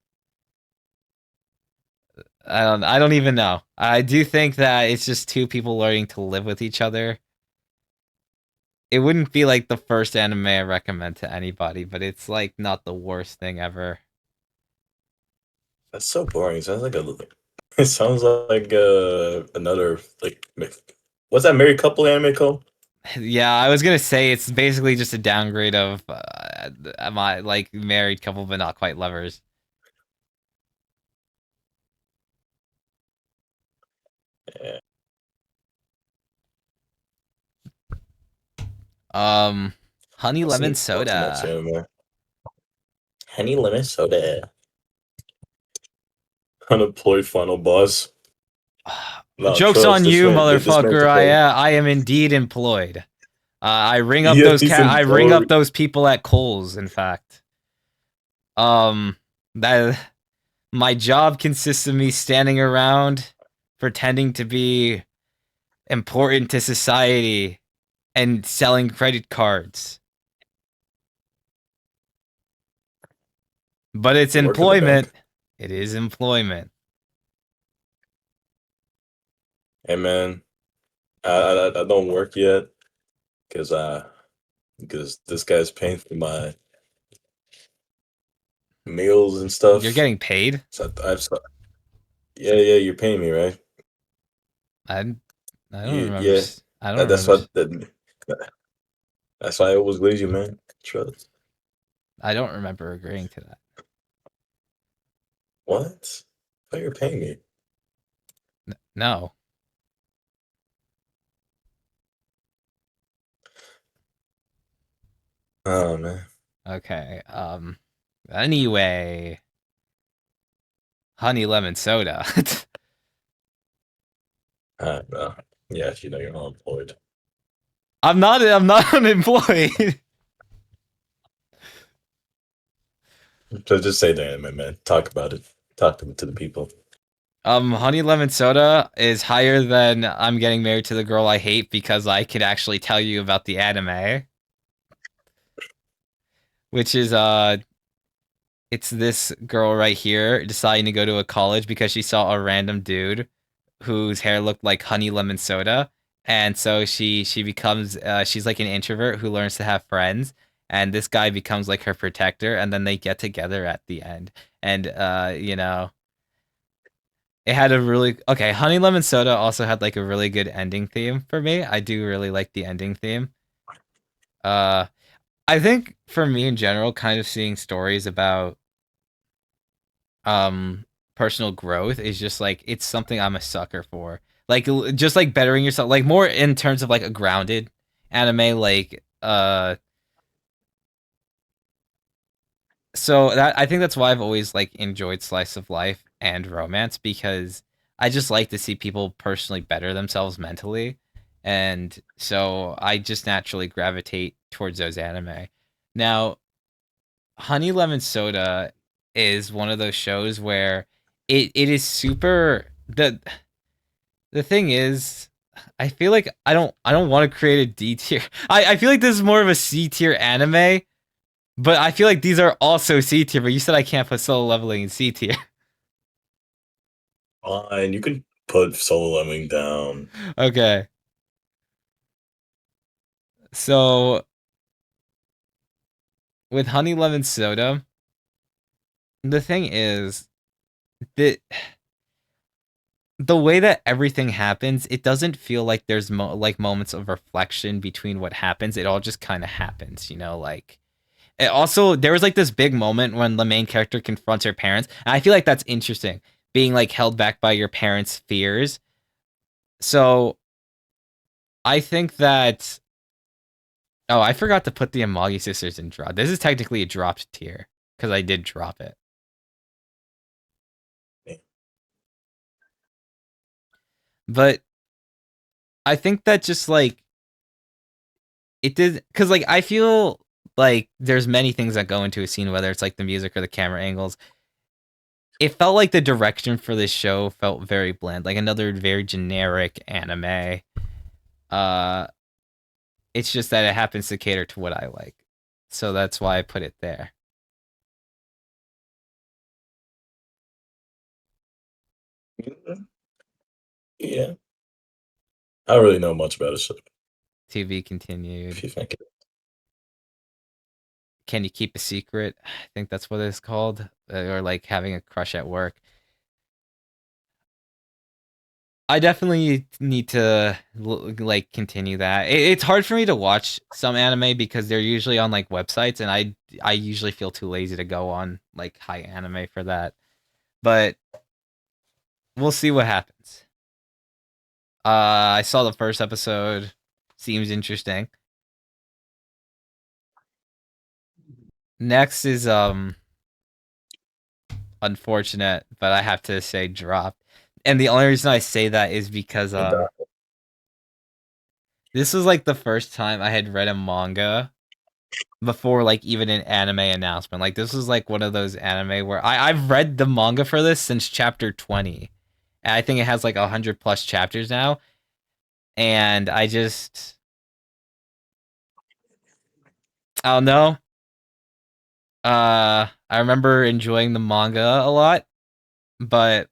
I don't even know. I do think that it's just two people learning to live with each other. It wouldn't be like the first anime I recommend to anybody, but it's like not the worst thing ever. that's so boring. It sounds like a. It sounds like another like. What's that married couple anime called? Yeah, I was gonna say it's basically just a downgrade of my like married couple, but not quite lovers. Yeah, Um, honey I've lemon seen far too much soda. anime. Henny lemon soda. Unemployed final boss. No, Joke's trust on this you, man. This man motherfucker. took a. I am indeed employed. Yeah, he's I ring up employed. those people at Kohl's. In fact, um, that my job consists of me standing around pretending to be important to society and selling credit cards. But it's You work at the employment. bank. It is employment. Hey man, I don't work yet because this guy's paying for my meals and You're stuff. getting paid? So yeah, you're paying me, right? I I don't remember. Yeah, I don't that, that's remember. what that's why I always leave you, man. Trust. I don't remember agreeing to that. What? I thought you're paying me. No. Oh man. Okay. Anyway, honey lemon soda. Well, yeah, you know you're unemployed. I'm not unemployed. So just say the anime, man. Talk about it. Talk to the people. Honey lemon soda is higher than I'm getting married to the girl I hate because I could actually tell you about the anime, which is it's this girl right here deciding to go to a college because she saw a random dude whose hair looked like honey lemon soda, and so she becomes she's like an introvert who learns to have friends, and this guy becomes like her protector, and then they get together at the end, and it had a really okay. Honey lemon soda also had like a really good ending theme for me. I do really like the ending theme. Uh, I think for me in general, kind of seeing stories about um personal growth is just like it's something I'm a sucker for. Like just like bettering yourself, like more in terms of like a grounded anime, like so that I think that's why I've always like enjoyed slice of life and romance because I just like to see people personally better themselves mentally. And so I just naturally gravitate towards those anime. Now, Honey Lemon Soda is one of those shows where it is super the thing is I feel like I don't want to create a D tier. I feel like this is more of a C tier anime, but I feel like these are also C tier, but you said I can't put solo leveling in C tier. Fine, you can put solo leveling down. Okay. So with Honey Lemon Soda, the thing is that the way that everything happens, it doesn't feel like there's like moments of reflection between what happens. It all just kind of happens, like it also there was like this big moment when the main character confronts her parents, and I feel like that's interesting, being like held back by your parents' fears. So I think that oh, I forgot to put the Amagi sisters in drop. This is technically a dropped tier because I did drop it. But I think that just like it did because like I feel like there's many things that go into a scene, whether it's like the music or the camera angles. It felt like the direction for this show felt very bland, like another very generic anime. Uh, it's just that it happens to cater to what I like, so that's why I put it there. Yeah, I don't really know much about it. So To be continued. if you think it, Can you keep a secret? I think that's what it's called, or like having a crush at work. I definitely need to like continue that. It's hard for me to watch some anime because they're usually on like websites, and I usually feel too lazy to go on like high anime for that. But we'll see what happens. I saw the first episode. Seems interesting. Next is unfortunate, but I have to say dropped. And the only reason I say that is because and this was like the first time I had read a manga before like even an anime announcement. Like this was like one of those anime where I've read the manga for this since chapter 20. And I think it has like 100 plus chapters now. And I don't know. I remember enjoying the manga a lot, but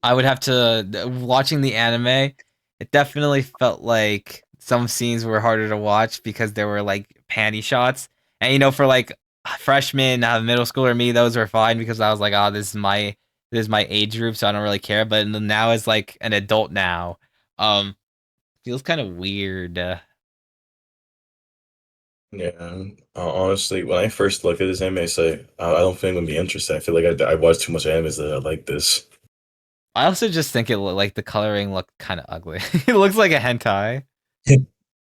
I would have to watching the anime. It definitely felt like some scenes were harder to watch because there were like panty shots, and for like freshman, middle schooler me, those were fine because I was like, oh, this is my age group, so I don't really care. But now as like an adult now, feels kind of weird. yeah, honestly, when I first looked at this anime, I say I don't think I'm gonna be interested. I feel like I watched too much animes that I like this. I also just think it looked like the coloring looked kind of ugly. It looks like a hentai.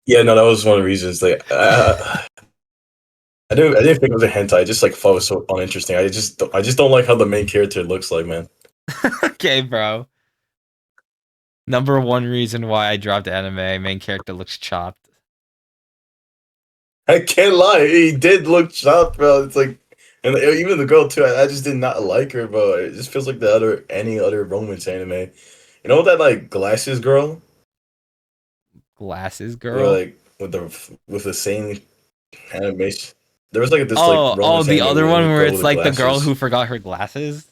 Yeah, no, that was one of the reasons. Like, I didn't think it was a hentai. I just like thought it was so uninteresting. I just don't like how the main character looks like, man. Okay, bro. Number one reason why I dropped anime, main character looks chopped. I can't lie, he did look chopped, bro. It's like, and even the girl too. I just did not like her, bro. It just feels like any other romance anime. You know that like glasses girl, Glasses where girl? like with the same animation. There was like this like Oh, romance the anime other with one a where girl it's with the like the girl glasses. who forgot her glasses?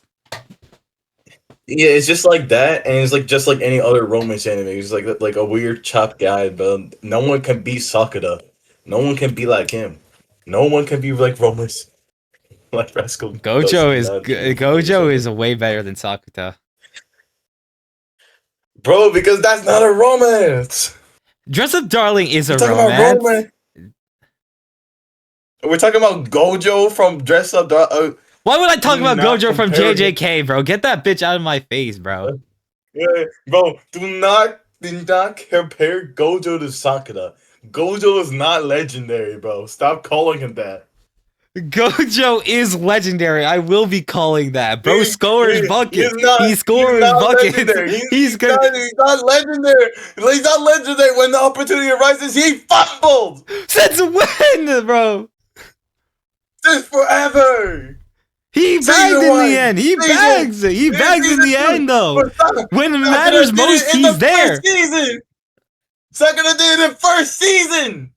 Yeah, it's just like that, and it's like just like any other romance anime. It's like a weird chopped guy, but no one can be Sakura. No one can be like him. No one can be like romance. Like Rascal does not romance Gojo is anime. way better than Sakuta. Bro, because that's not a romance. Dress Up Darling is We're a talking about romance. romance. We're talking about Gojo from Dress Up Doll. Why would I talk Do about not Gojo from compare him. JJK, bro? Get that bitch out of my face, bro. Yeah, bro, do not compare Gojo to Sakura. Gojo is not legendary, bro. Stop calling him that. Gojo is legendary. I will be calling that. Bro scores He's buckets. He he's scores not buckets. legendary. He's good. He's not legendary. He's not legendary. When the opportunity arises, he fumbled. Since when, bro? Since forever. He bagged Season in the one, end. He season, bags. He and bags in season the two. end, though. But When it Sakura matters did most, it in he's the there. first season. Sakura did it in the first season.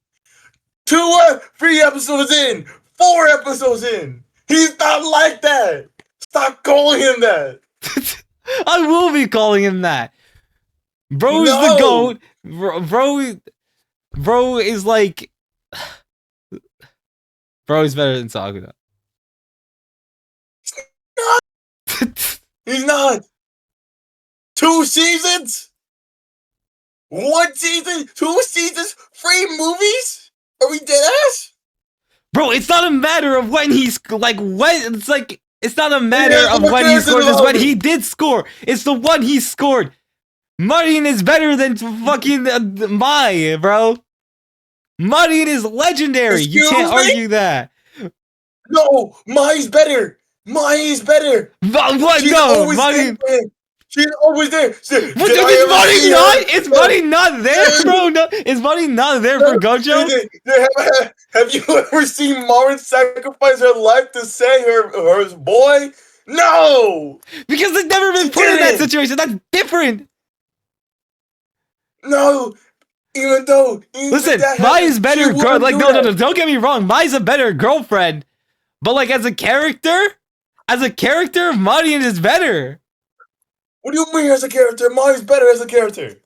3 episodes in, 4 episodes in. He's not like that. Stop calling him that. I will be calling him that. Bro's the No. GOAT. Bro is like. Bro is better than Sakura. He's not. 2 seasons? 1 season? 2 seasons? 3 movies? Are we dead ass? Bro, it's not a matter of when he's like when it's like it's not a He matter has of more when he character scores, it's when he development. did score. It's the one he scored. Martin is better than fucking Mai, bro. Martin is legendary. You can't Excuse me? argue that. No, Mai's better. Mai's better. What? She's No, always there Martin. for him. She's always there. What, Did I is ever Marty see not? her? Is Marty not there, bro? No, is Marty not there for Gojo? Have you ever seen Marin sacrifice her life to save her boy? No! Because they've never been She put in that didn't! situation. That's different. No! Even Listen, that Mai is happened, she better. wouldn't Like, do no, that. don't get me wrong. Mai's a better girlfriend. But, like, as a character, Marion is better. What do you mean as a character? Mai's better as a character.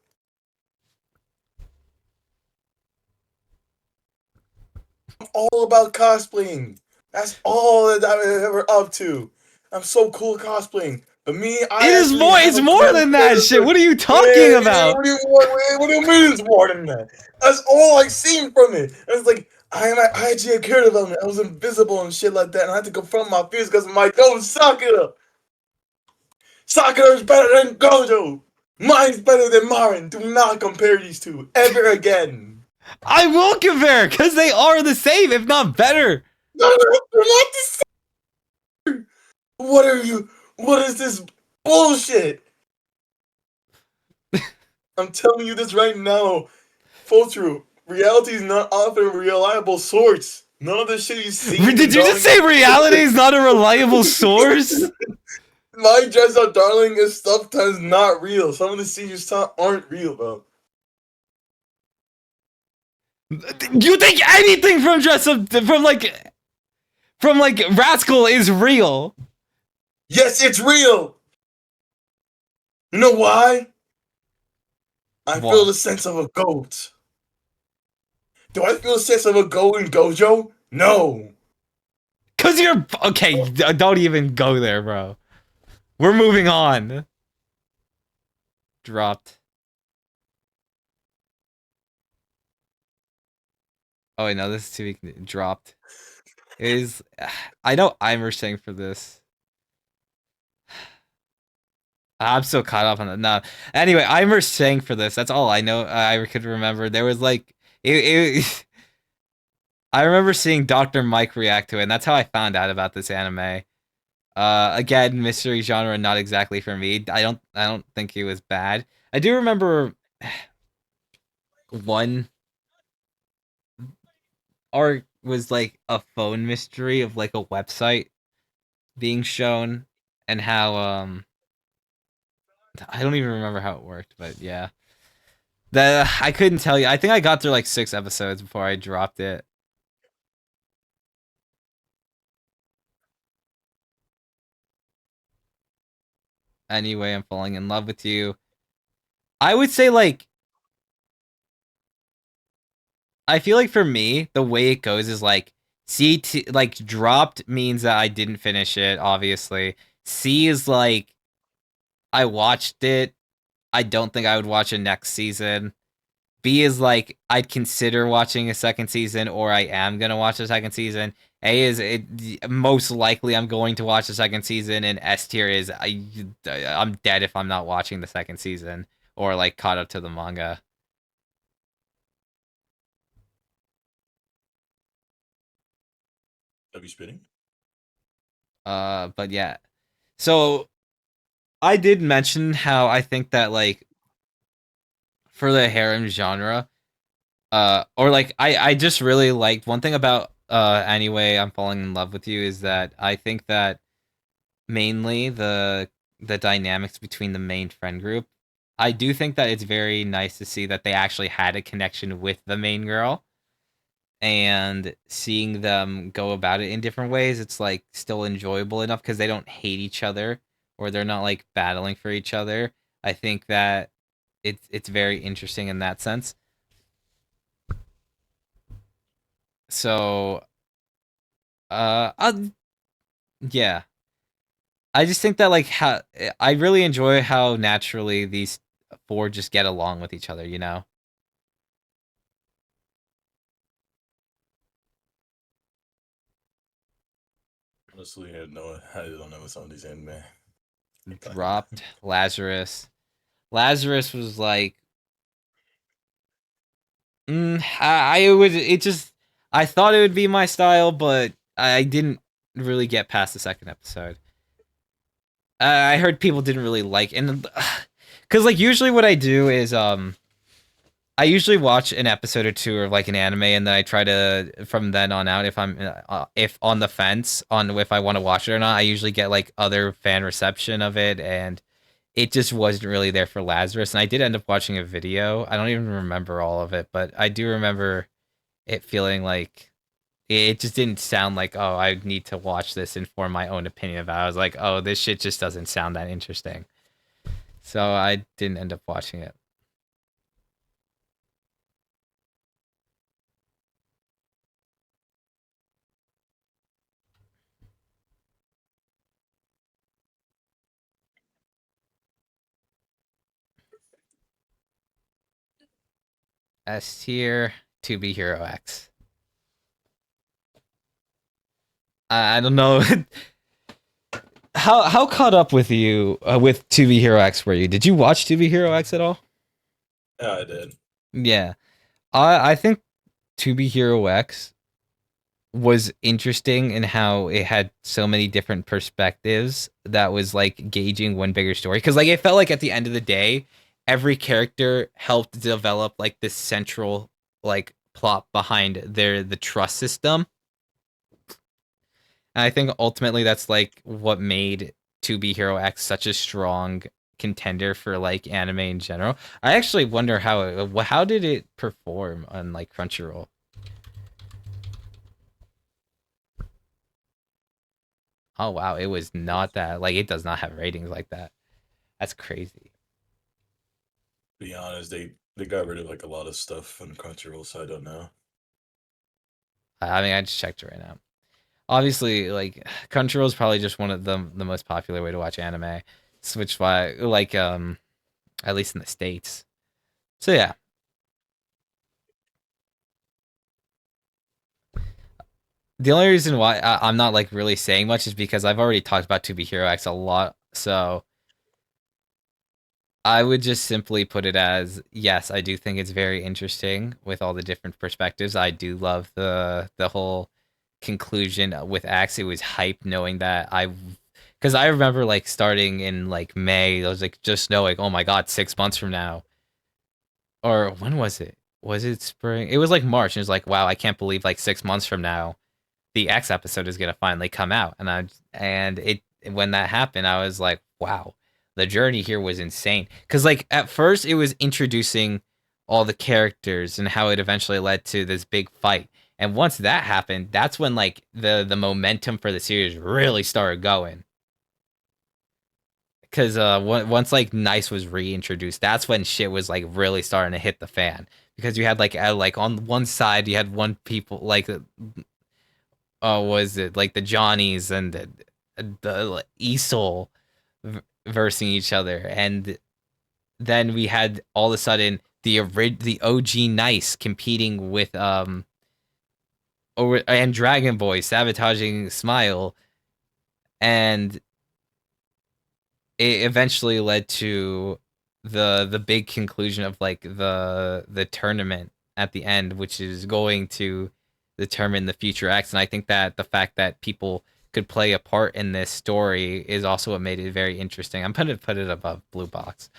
I'm all about cosplaying. That's all that I'm ever up to. I'm so cool cosplaying. But me, I It is actually more. have It's a more cool than that shit. character. What are you talking Yeah, about? what do you mean it's more than that? That's all I've seen from it. It's like I actually had character development. I was invisible and shit like that, and I had to confront my fears because of my own Sakura. Sakura is better than Gojo. Mine's better than Marin. Do not compare these two ever again. I will compare, because they are the same, if not better. No, they're not the same. What are you? What is this bullshit? I'm telling you this right now. Fultru, reality is not often a reliable source. None of the shit you see. Did you just say reality is not a reliable source? My Dress Up Darling is sometimes not real. Some of the scenes you aren't real, bro. You think anything from Rascal is real? Yes, it's real. You know why? I Why? feel the sense of a goat. Do I feel a sense of a goat in Gojo? No. Cause you're okay. Don't even go there, bro. We're moving on. Dropped. Oh wait, no, this is 2 week. Dropped. I know I'm saying for this. I'm still caught up on that. No. Anyway, I'm saying for this. That's all I know. I could remember. There was like it I remember seeing Dr. Mike react to it, and that's how I found out about this anime. Again, mystery genre not exactly for me. I don't think it was bad. I do remember one arc was like a phone mystery of like a website being shown and how I don't even remember how it worked, but yeah. I couldn't tell you. I think I got through like 6 episodes before I dropped it. Anyway, I'm falling in love with you. I would say like I feel like for me, the way it goes is like like dropped means that I didn't finish it, obviously. C is like I watched it. I don't think I would watch a next season. B is like I'd consider watching a second season or I am going to watch a second season. A is it most likely I'm going to watch the second season, and S tier is I'm dead if I'm not watching the second season or like caught up to the manga. Are you spinning? But yeah. So I did mention how I think that like for the harem genre, or like I just really liked one thing about anyway I'm falling in love with you is that I think that mainly the dynamics between the main friend group. I do think that it's very nice to see that they actually had a connection with the main girl, and seeing them go about it in different ways, it's like still enjoyable enough because they don't hate each other or they're not like battling for each other. I think that it's very interesting in that sense. So, yeah, I just think that like how I really enjoy how naturally these four just get along with each other. You know, Honestly, I don't know some of these anime. You're talking about. dropped Lazarus. Lazarus was like, I would it just I thought it would be my style, but I didn't really get past the second episode. I heard people didn't really like, and because like usually what I do is I usually watch an episode or two of like an anime, and then I try to from then on out if on the fence on if I want to watch it or not. I usually get like other fan reception of it, and it just wasn't really there for Lazarus. And I did end up watching a video. I don't even remember all of it, but I do remember it feeling like it just didn't sound like, oh, I need to watch this and form my own opinion about it. I was like, oh, this shit just doesn't sound that interesting. So I didn't end up watching it. S tier, to be Hero X. I don't know. How caught up with you with 2B Hero X were you? Did you watch 2B Hero X at all? Yeah, I did. Yeah. I think 2B Hero X was interesting in how it had so many different perspectives that was like gauging one bigger story, because like it felt like at the end of the day every character helped develop like this central like plot behind the trust system. And I think ultimately that's like what made 2B Hero X such a strong contender for like anime in general. I actually wonder how did it perform on like Crunchyroll. Oh wow, it was not that like it does not have ratings like that. That's crazy. Be honest, they got rid of like a lot of stuff on Crunchyroll, so I don't know. I mean, I just checked it right now. Obviously, like Crunchyroll is probably just one of the most popular way to watch anime. Which why like at least in the states. So yeah, the only reason why I'm not like really saying much is because I've already talked about 2B Hero X a lot. So I would just simply put it as yes, I do think it's very interesting with all the different perspectives. I do love the whole conclusion with Axe. It was hype knowing that I because I remember like starting in like May, I was like just knowing, oh my god, 6 months from now. Or when was it? Was it spring? It was like March, and it was like, wow, I can't believe like 6 months from now the X episode is gonna finally come out, and it when that happened, I was like, wow, the journey here was insane. Because like at first it was introducing all the characters and how it eventually led to this big fight, and once that happened, that's when like the momentum for the series really started going. Because once like Nice was reintroduced, that's when shit was like really starting to hit the fan. Because you had like on one side you had one people like was it like the Johnnies and the Esol versing each other, and then we had all of a sudden the OG Nice competing with and Dragon Boy sabotaging Smile, and it eventually led to the big conclusion of like the tournament at the end, which is going to determine the future acts. And I think that the fact that people could play a part in this story is also what made it very interesting. I'm gonna put it above Blue Box.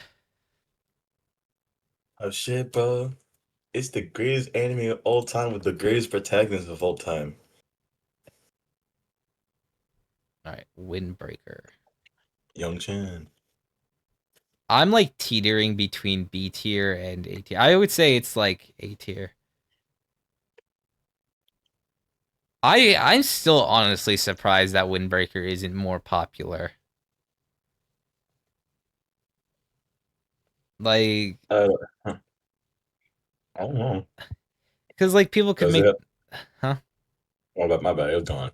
Oh shit, bro. It's the greatest anime of all time with the greatest protagonist of all time. All right, Windbreaker. Young Chan. I'm like teetering between B tier and A tier. I would say it's like A tier. I'm still honestly surprised that Windbreaker isn't more popular. Like, Huh, I don't know. because like people could Does make, it? huh? Oh, but my bad. It was gone.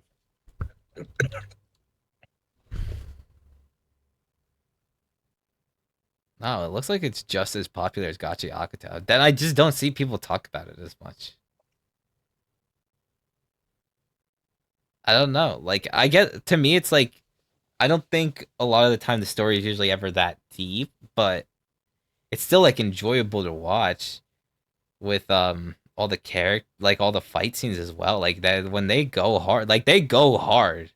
No, it looks like it's just as popular as Gachi Akuta. Then I just don't see people talk about it as much. I don't know. Like I get to me, it's like I don't think a lot of the time the story is usually ever that deep, but it's still like enjoyable to watch with all the character like all the fight scenes as well. Like that when they go hard, like they go hard.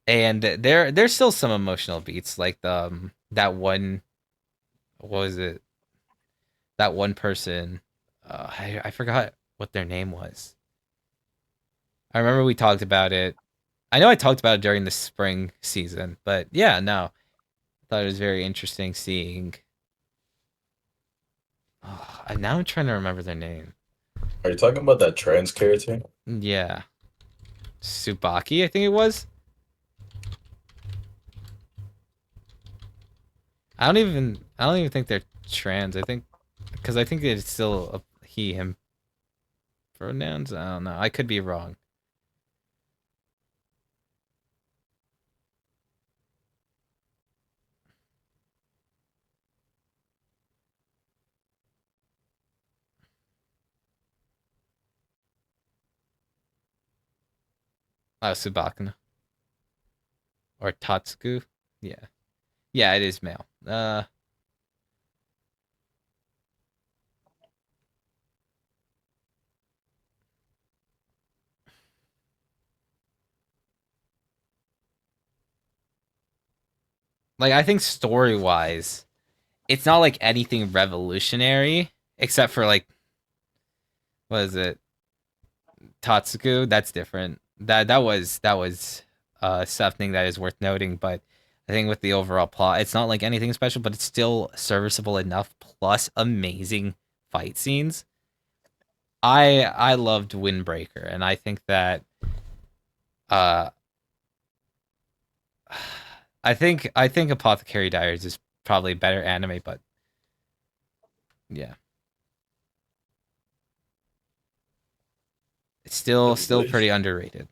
And there's still some emotional beats like the that one what was it? That one person I forgot what their name was. I remember we talked about it. I know I talked about it during the spring season, but yeah, no. I thought it was very interesting seeing now I'm trying to remember their name. Are you talking about that trans character? Yeah. Tsubaki, I think it was. I don't even think they're trans. I think because I think it's still a he him pronouns. I don't know. I could be wrong. Subakana or Tatsuku. Yeah. Yeah, it is male. Like I think story wise, it's not like anything revolutionary except for like what is it? Tatsuku. That's different. That was something that is worth noting, but I think with the overall plot, it's not like anything special, but it's still serviceable enough. Plus, amazing fight scenes. I loved Windbreaker, and I think that uh, I think Apothecary Diaries is probably a better anime, but yeah, it's still pretty English? underrated.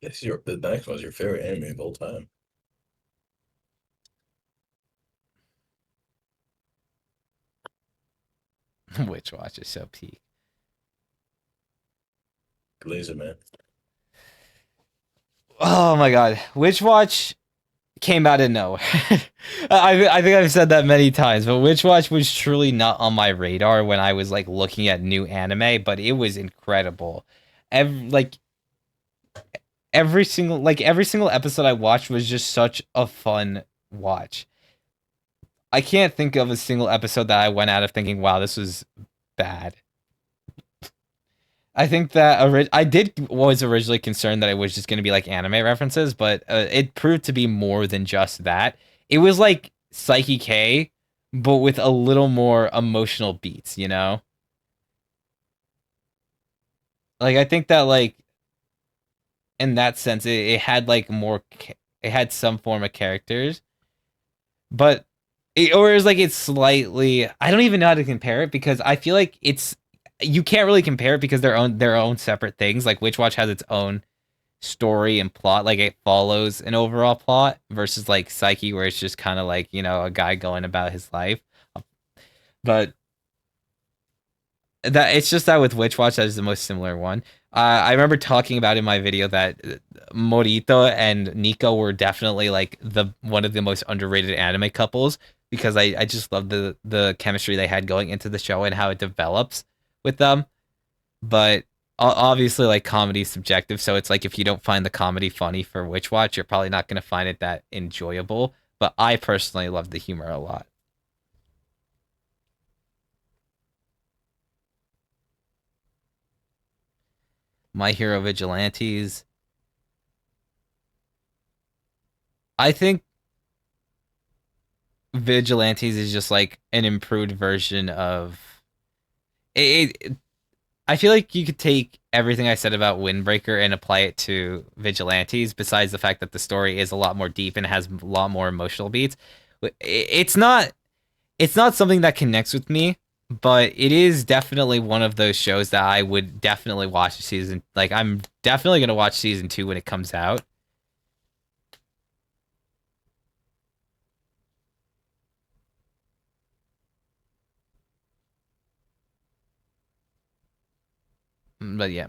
Yes, the next one's your favorite anime of all time. Witch Watch is so peak. Laser Man. Oh my god, Witch Watch came out of nowhere. I think I've said that many times, but Witch Watch was truly not on my radar when I was like looking at new anime, but it was incredible. Like every single episode I watched was just such a fun watch. I can't think of a single episode that I went out of thinking, "Wow, this was bad." I think that I did was originally concerned that it was just going to be like anime references, but it proved to be more than just that. It was like Psyche K, but with a little more emotional beats, you know? Like I think that like in that sense it had like it had some form of characters, but or it's like it's slightly I don't even know how to compare it because I feel like it's you can't really compare it because their own separate things. Like Witch Watch has its own story and plot, like it follows an overall plot versus like Psyche where it's just kind of like, you know, a guy going about his life. But that it's just that with Witch Watch that is the most similar one. I remember talking about in my video that Morito and Nico were definitely like the one of the most underrated anime couples because I just love the chemistry they had going into the show and how it develops with them. But obviously like comedy is subjective, so it's like if you don't find the comedy funny for Witch Watch, you're probably not going to find it that enjoyable. But I personally love the humor a lot. My Hero Vigilantes. I think Vigilantes is just like an improved version of it. I feel like you could take everything I said about Windbreaker and apply it to Vigilantes, besides the fact that the story is a lot more deep and has a lot more emotional beats. It's not something that connects with me, but it is definitely one of those shows that I would definitely watch season. Like I'm definitely gonna watch season 2 when it comes out. But yeah.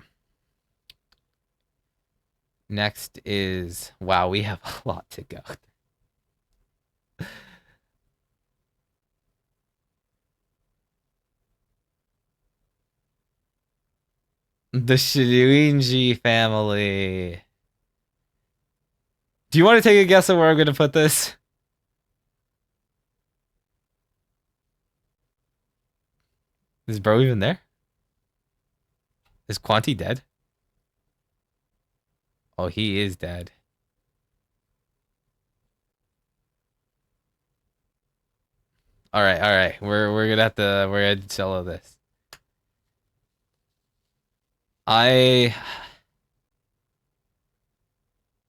Next is wow, we have a lot to go. The Shuinji family. Do you want to take a guess at where I'm gonna put this? Is bro even there? Is Quanti dead? Oh, he is dead. All right, all right. We're gonna have to we're gonna solo this. I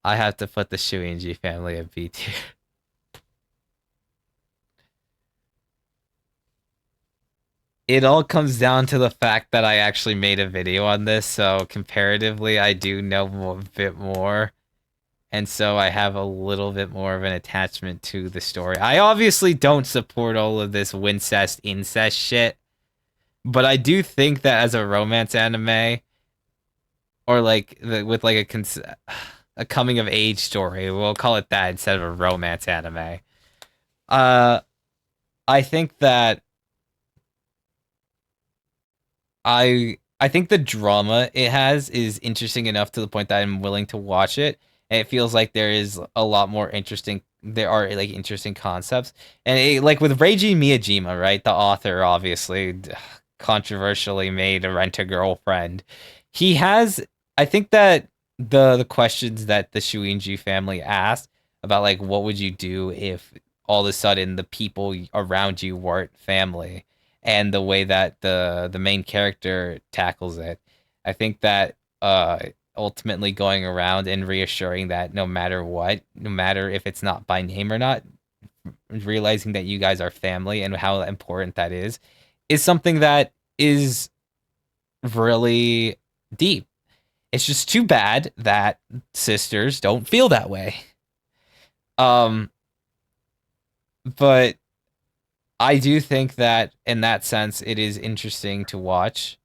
I have to put the Shuinji family at B tier. It all comes down to the fact that I actually made a video on this, so comparatively, I do know a bit more. And so I have a little bit more of an attachment to the story. I obviously don't support all of this Wincest, incest shit, but I do think that as a romance anime, or like with like a coming of age story, we'll call it that instead of a romance anime. Uh, I think that I think the drama it has is interesting enough to the point that I'm willing to watch it. And it feels like there is a lot more interesting. There are like interesting concepts, and like with Reiji Miyajima, right? The author, obviously, controversially made a Rent a Girlfriend. He has, I think that the questions that the Shuinji family asked about like what would you do if all of a sudden the people around you weren't family and the way that the main character tackles it. I think that ultimately going around and reassuring that no matter what, no matter if it's not by name or not, realizing that you guys are family and how important that is something that is really deep. It's just too bad that sisters don't feel that way. Um, but I do think that in that sense, it is interesting to watch.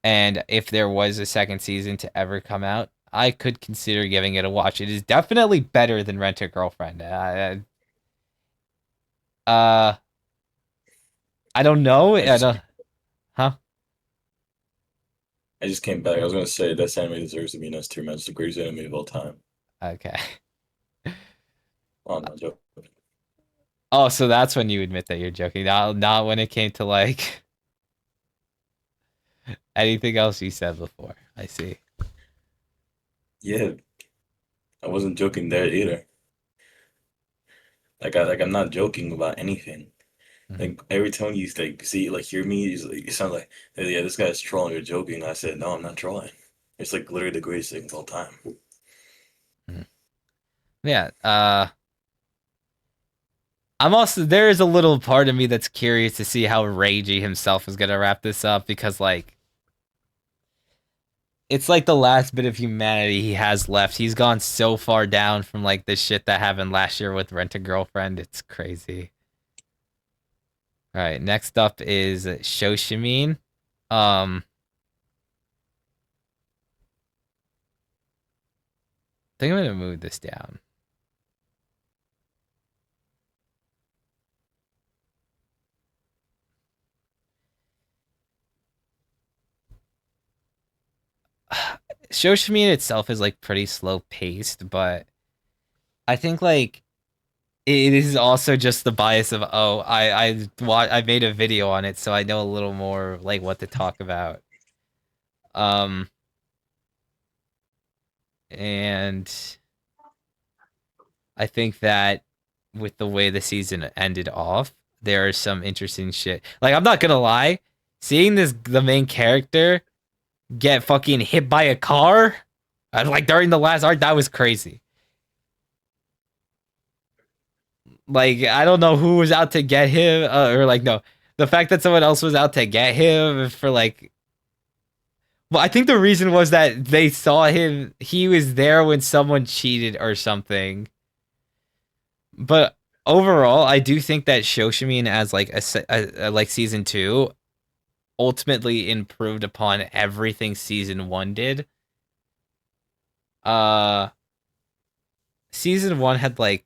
And if there was a second season to ever come out, I could consider giving it a watch. It is definitely better than Rent a Girlfriend. Uh, I don't know. I I just don't, huh? I just came back. I was gonna say that anime deserves to be in S tier, man. It's the greatest anime of all time. Okay. Oh, I'm not joking. Oh, so that's when you admit that you're joking. Not when it came to like anything else you said before. I see. Yeah, I wasn't joking there either. I'm not joking about anything. Mhm. Like every time you like see like hear me, you sound like, "Hey, yeah, this guy's trolling or joking." I said, no, I'm not trolling. It's like literally the greatest thing of all time. Mhm. Yeah. I'm also there is a little part of me that's curious to see how Reiji himself is gonna wrap this up because like it's like the last bit of humanity he has left. He's gone so far down from like the shit that happened last year with Rent a Girlfriend. It's crazy. All right, next up is Shoshimin. Um, I think I'm gonna move this down. Shoshimin itself is like pretty slow paced, but I think like it is also just the bias of I made a video on it, so I know a little more like what to talk about. Um, and I think that with the way the season ended off, there is some interesting shit. Like I'm not gonna lie, seeing this the main character get fucking hit by a car, like during the last arc, that was crazy. Like I don't know who was out to get him, or like no, the fact that someone else was out to get him for like. Well, I think the reason was that they saw him. He was there when someone cheated or something. But overall, I do think that Shoshimin as like like season two ultimately improved upon everything season one did. Uh, season one had like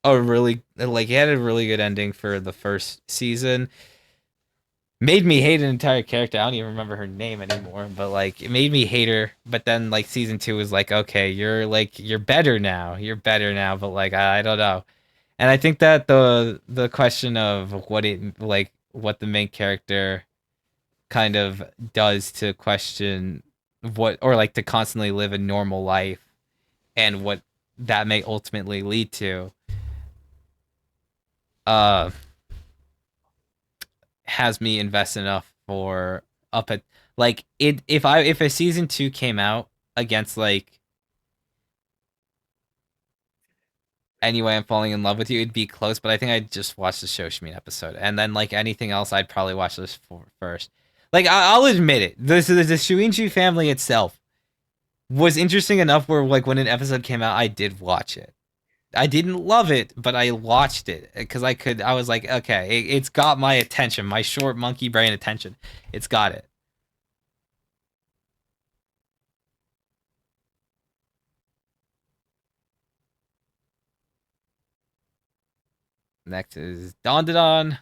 a really like it had a really good ending for the first season. Made me hate an entire character. I don't even remember her name anymore, but like it made me hate her. But then like season two was like, okay, you're better now. You're better now. But like I don't know. And I think that the question of what it like what the main character kind of does to question what or like to constantly live a normal life and what that may ultimately lead to uh has me invest enough for up at like it if a season 2 came out against like anyway I'm falling in love with you it'd be close but I think I'd just watch the Shoshmin episode and then like anything else I'd probably watch this for first like I'll admit it the Shuichi family itself was interesting enough where like when an episode came out I did watch it. I didn't love it, but I watched it because I was like, okay, it's got my attention, my short monkey brain attention. It's got it. Next is Don Don.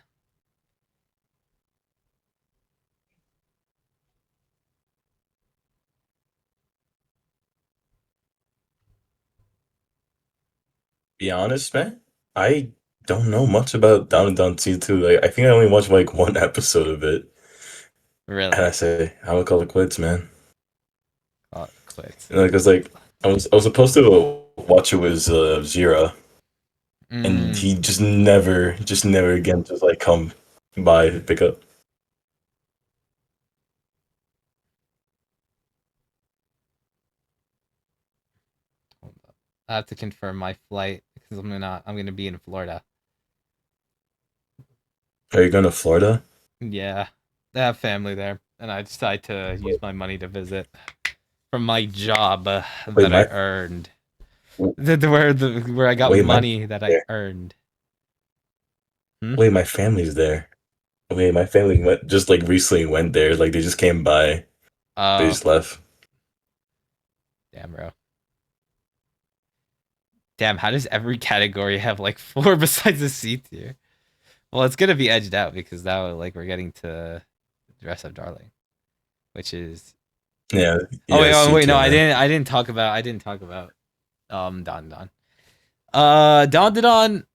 Be honest, man. I don't know much about Down and Down Season 2. Like, I think I only watched like one episode of it. And I Really? say, I would call it quits, man. Oh, quits. You know, because like I was supposed to watch it with Zira, and Mm, he just never again just like come by to pick up. hold up. I have to confirm my flight because I'm gonna be in Florida. Are you going to Florida? Yeah, I have family there, and I decide to use my money to visit from my job Wait, that I my earned. w- Where I got wait, my money that I there. earned. Hmm? Wait, my family's there. Wait, my family went just like recently went there. Like they just came by. They Uh, just left. Damn, bro. Damn, how does every category have like four besides the C tier? Well, it's gonna be edged out because now like we're getting to Dress Up Darling, which is Yeah, oh yeah, C wait, no, tier, man. I didn't talk about Don Don. Don Don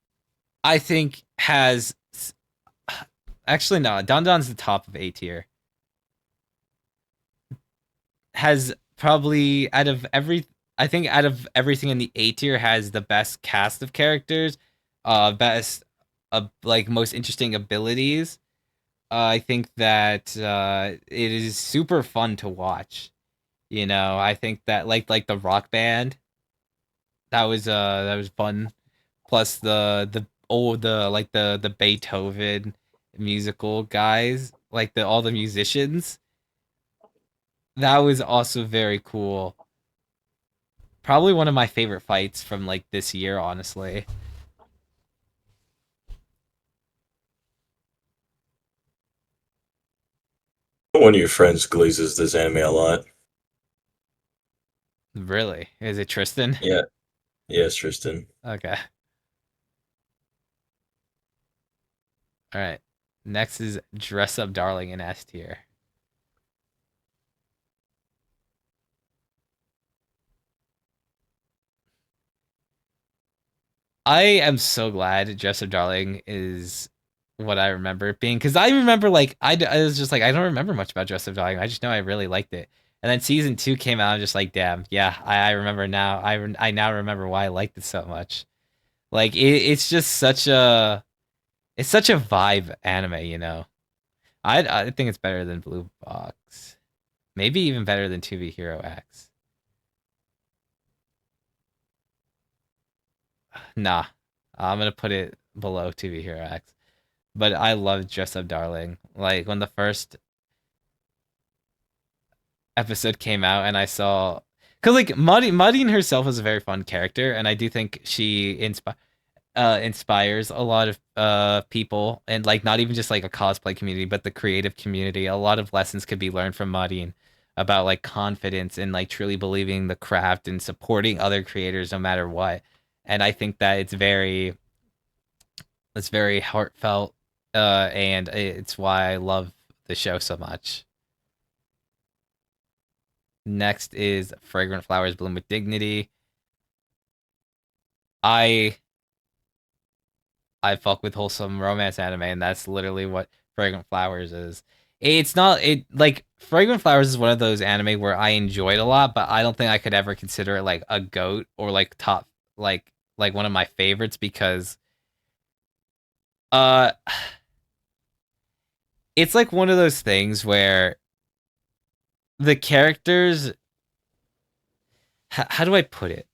I think has actually no, Don Don's the top of A tier. Has probably out of every I think out of everything in the A tier has the best cast of characters, best like most interesting abilities. I think that it is super fun to watch. You know, I think that like the rock band that was fun. Plus the Beethoven musical guys, like the all the musicians. That was also very cool. Probably one of my favorite fights from like this year, honestly. One of your friends glazes this anime a lot. Really, is it Tristan? Yeah, yes, Tristan. Okay, all right. Next is Dress Up Darling in S tier. I am so glad Dress Up Darling is what I remember it being because I remember like I was just like I don't remember much about Dress Up Darling. I just know I really liked it. And then season two came out. I'm just like, damn, yeah, I remember now. I now remember why I liked it so much. Like it's just such a vibe anime, you know. I think it's better than Blue Box, maybe even better than 2B Hero X. Nah, I'm gonna put it below 2B Hero X. But I loved Dress Up Darling. Like when the first episode came out and I saw because like Maudine herself is a very fun character and I do think she inspires a lot of people and like not even just like a cosplay community but the creative community. A lot of lessons could be learned from Maudine about like confidence and like truly believing the craft and supporting other creators no matter what. And I think that it's very heartfelt and it's why I love the show so much. Next is Fragrant Flowers Bloom with Dignity. I I fuck with wholesome romance anime, and that's literally what Fragrant Flowers is. It's not it like Fragrant Flowers is one of those anime where I enjoyed a lot, but I don't think I could ever consider it like a goat or like top like one of my favorites because uh it's like one of those things where the characters how do I put it?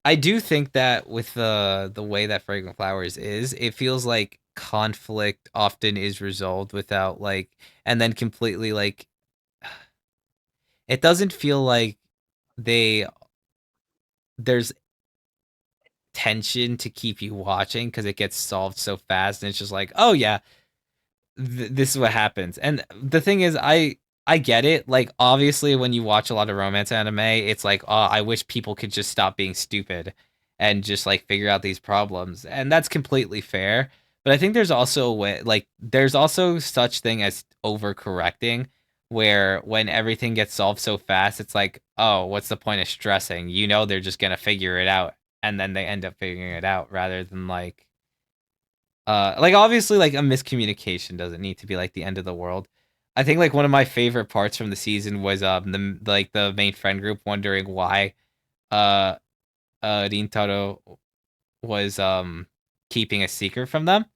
I do think that with the way that Fragrant Flowers is, it feels like conflict often is resolved without like and then completely like it doesn't feel like they there's tension to keep you watching because it gets solved so fast and it's just like, "Oh yeah, this is what happens." And the thing is, I get it. Like obviously, when you watch a lot of romance anime, it's like, oh, I wish people could just stop being stupid and just like figure out these problems, and that's completely fair. But I think there's also a way, like there's also such thing as overcorrecting, where when everything gets solved so fast, it's like, oh, what's the point of stressing? You know, they're just gonna figure it out, and then they end up figuring it out rather than like obviously like a miscommunication doesn't need to be like the end of the world. I think like one of my favorite parts from the season was the like the main friend group wondering why uh Rintaro was keeping a secret from them.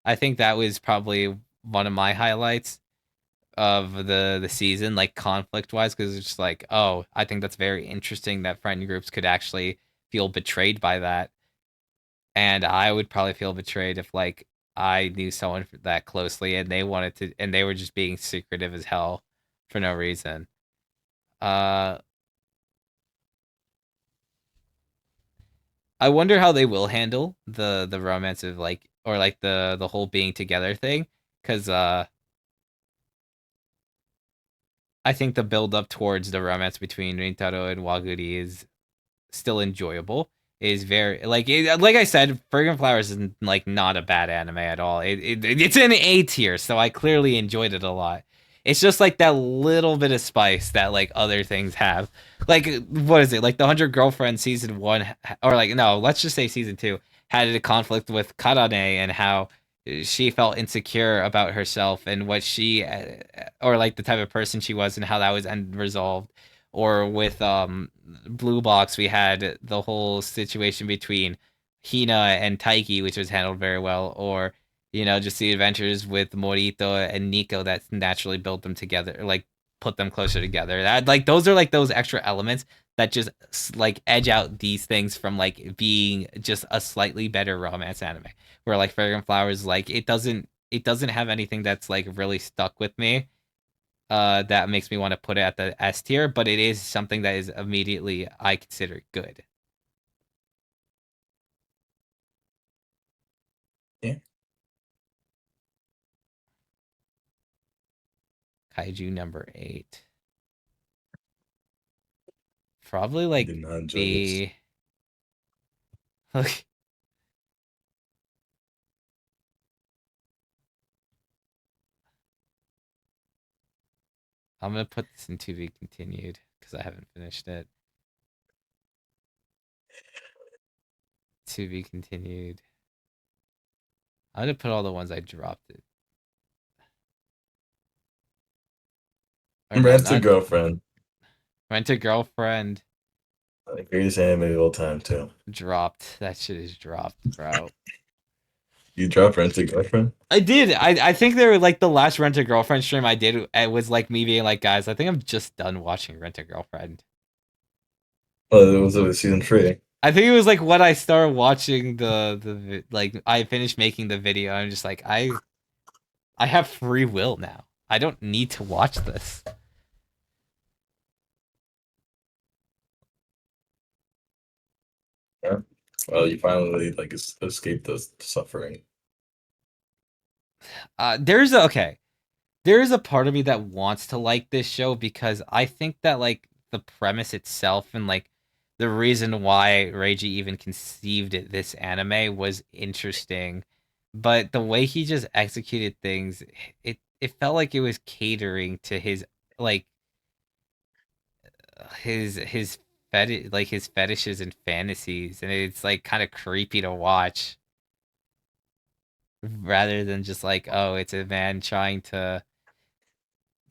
I think that was probably one of my highlights of the season, like conflict wise, because it's just like, oh, I think that's very interesting that friend groups could actually feel betrayed by that. And I would probably feel betrayed if like I knew someone that closely and they wanted to and they were just being secretive as hell for no reason. Uh I wonder how they will handle the romance of like or like the whole being together thing cuz I think the build up towards the romance between Rintaro and Waguri is still enjoyable. Is very like I said, Fragrant Flowers is like not a bad anime at all. It's in A tier, so I clearly enjoyed it a lot. It's just like that little bit of spice that like other things have. Like what is it? Like the 100 Girlfriends season 1 or like no, let's just say season 2 had a conflict with Karane and how she felt insecure about herself and what she or like the type of person she was and how that was unresolved. Or with Blue Box, we had the whole situation between Hina and Taiki, which was handled very well. Or just the adventures with Morito and Nico that naturally built them together, like put them closer together. That like those are like those extra elements that just like edge out these things from like being just a slightly better romance anime. Where like Fragrant Flowers, like it doesn't have anything that's like really stuck with me that makes me want to put it at the S tier, but it is something that is immediately I consider good. Yeah. Kaiju number 8. Probably I like did not enjoy this. the like I'm gonna put this in to be continued because I haven't finished it. To be continued. I'm gonna put all the ones I dropped it. Or no, Rent a not Girlfriend. Rent a Girlfriend Like, greatest anime of all time, too. dropped. That shit is dropped, bro. You dropped Rent a Girlfriend? I did. I think they were like the last Rent a Girlfriend stream I did. It was like me being like, guys, I think I'm just done watching Rent a Girlfriend. Well, it was season 3. I think it was like when I started watching the like I finished making the video. I'm just like I have free will now. I don't need to watch this. Yeah. Well, you finally like escaped the suffering. Okay. There is a part of me that wants to like this show because I think that like the premise itself and like the reason why Reiji even conceived this anime was interesting, but the way he just executed things, it felt like it was catering to his like his fetishes and fantasies, and it's like kind of creepy to watch rather than just like, oh, it's a man trying to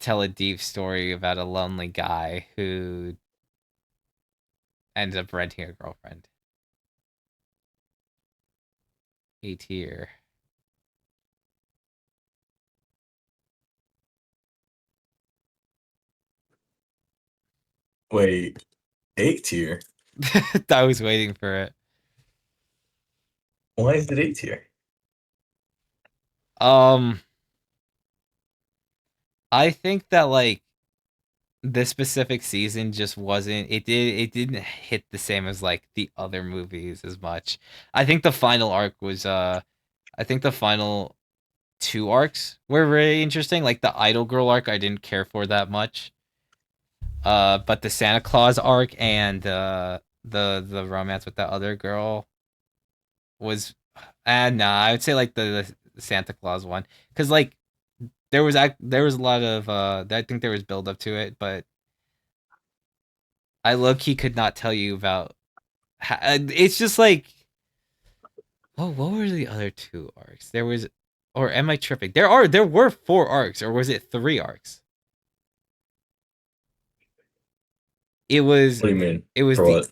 tell a deep story about a lonely guy who ends up renting a girlfriend. A tier. Wait, A tier? I was waiting for it. Why is it A tier? Um, I think that like this specific season just wasn't it didn't hit the same as like the other movies as much. I think the final arc was I think the final two arcs were very interesting. Like the Idol Girl arc I didn't care for that much. But the Santa Claus arc and the romance with that other girl was nah, I would say like the Santa Claus one cuz like there was a lot of I think there was build up to it, but I low key could not tell you about it's just like oh, what were the other two arcs? There was or am I tripping? There were four arcs or was it three arcs? It was What do you mean? it was For the what?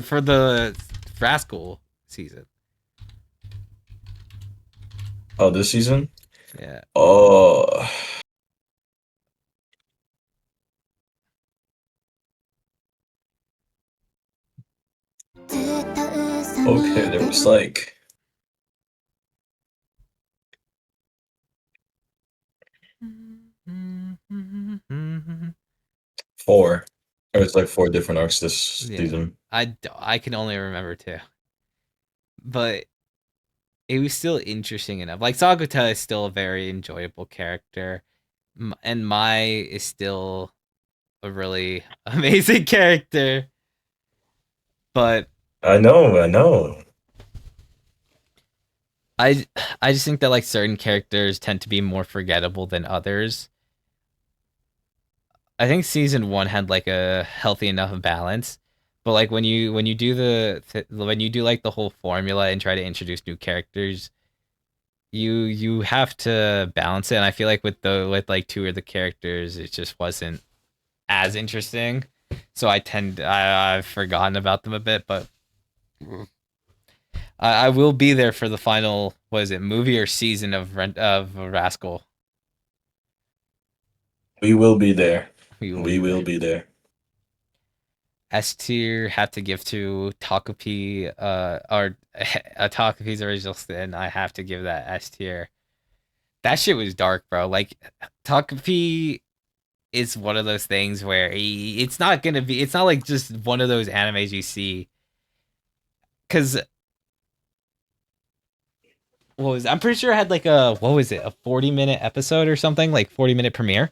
for the Rascal season. Oh, this season? Yeah. Oh, okay. There was like four. There was like four different arcs this Yeah. season. I can only remember two. But it was still interesting enough. Like Sakuta is still a very enjoyable character. And Mai is still a really amazing character. But I know. I I just think that like certain characters tend to be more forgettable than others. I think season one had like a healthy enough balance, but like when you do when you do like the whole formula and try to introduce new characters, you have to balance it. And I feel like with like two of the characters, it just wasn't as interesting. So I've forgotten about them a bit, but I will be there for the final. What is it, movie or season of Rascal? We will be there. We will We be there. will be there. S tier have to give to Takapi, or Takapi's original sin. I have to give that S tier. That shit was dark, bro. Like Takapi is one of those things where it's not gonna be. It's not like just one of those animes you see. Cause I'm pretty sure it had like a what was it, a 40-minute episode or something, like 40-minute premiere,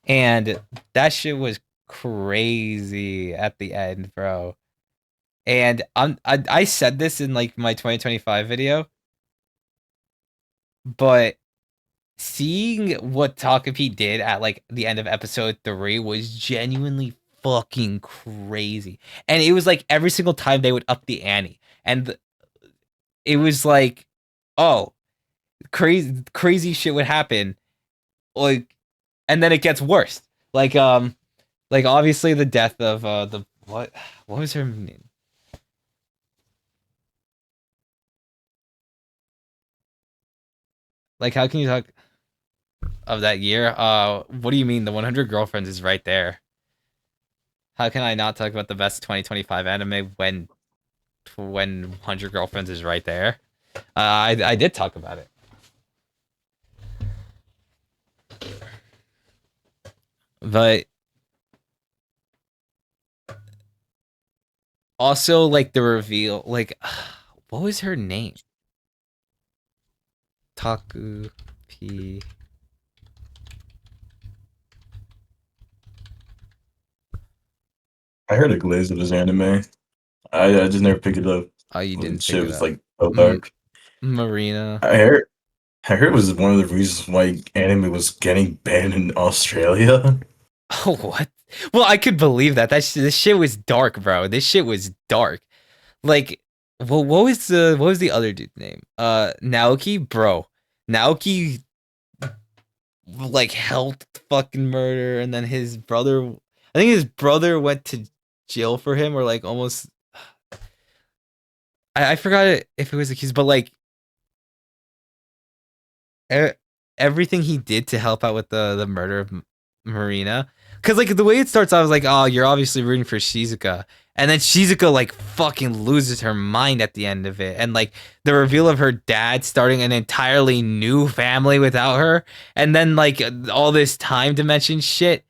and that shit was crazy at the end, bro. And I said this in like my 2025 video, but seeing what Takapi did at like the end of episode 3 was genuinely fucking crazy. And it was like every single time they would up the ante. And it was like, oh, crazy shit would happen. Like, and then it gets worse. Like obviously the death of the what was her name? Like how can you talk of that year? What do you mean? The 100 Girlfriends is right there. How can I not talk about the best 2025 anime when 100 Girlfriends is right there? I did talk about it, but also like the reveal, like what was her name? Taku P. I heard a glaze of this anime. I just never picked it up. Oh, you The didn't pick shit it was up. like so M- dark. Marina. I heard I heard it was one of the reasons why anime was getting banned in Australia. Oh, what? Well, I could believe that. This shit was dark, bro. This shit was dark. Like, well, what was the other dude's name? Naoki, bro. Naoki like helped fucking murder, and then his brother. I think his brother went to jail for him, or like almost. I forgot it, if it was accused, but like e- everything he did to help out with the murder of Marina. Cause like the way it starts, I was like, oh, you're obviously rooting for Shizuka. And then Shizuka like fucking loses her mind at the end of it. And like the reveal of her dad starting an entirely new family without her. And then like all this time dimension shit.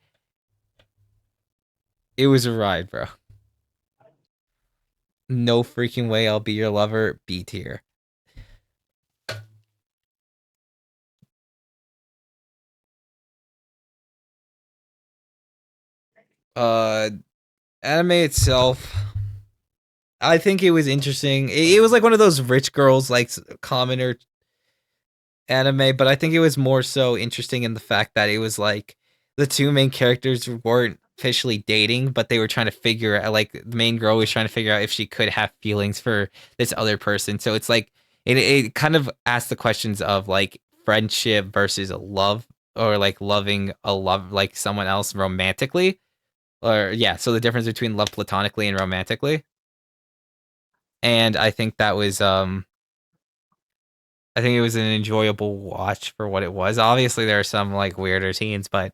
It was a ride, bro. No freaking way I'll be your lover. B tier. Uh Anime itself, I think it was interesting. It was like one of those rich girls like commoner anime, but I think it was more so interesting in the fact that it was like the two main characters weren't officially dating, but they were trying to figure out, like the main girl was trying to figure out if she could have feelings for this other person. So it's like it kind of asked the questions of like friendship versus love, or like loving a love like someone else romantically, or yeah, so the difference between love platonically and romantically. And I think it was an enjoyable watch for what it was. Obviously, there are some like weirder scenes, but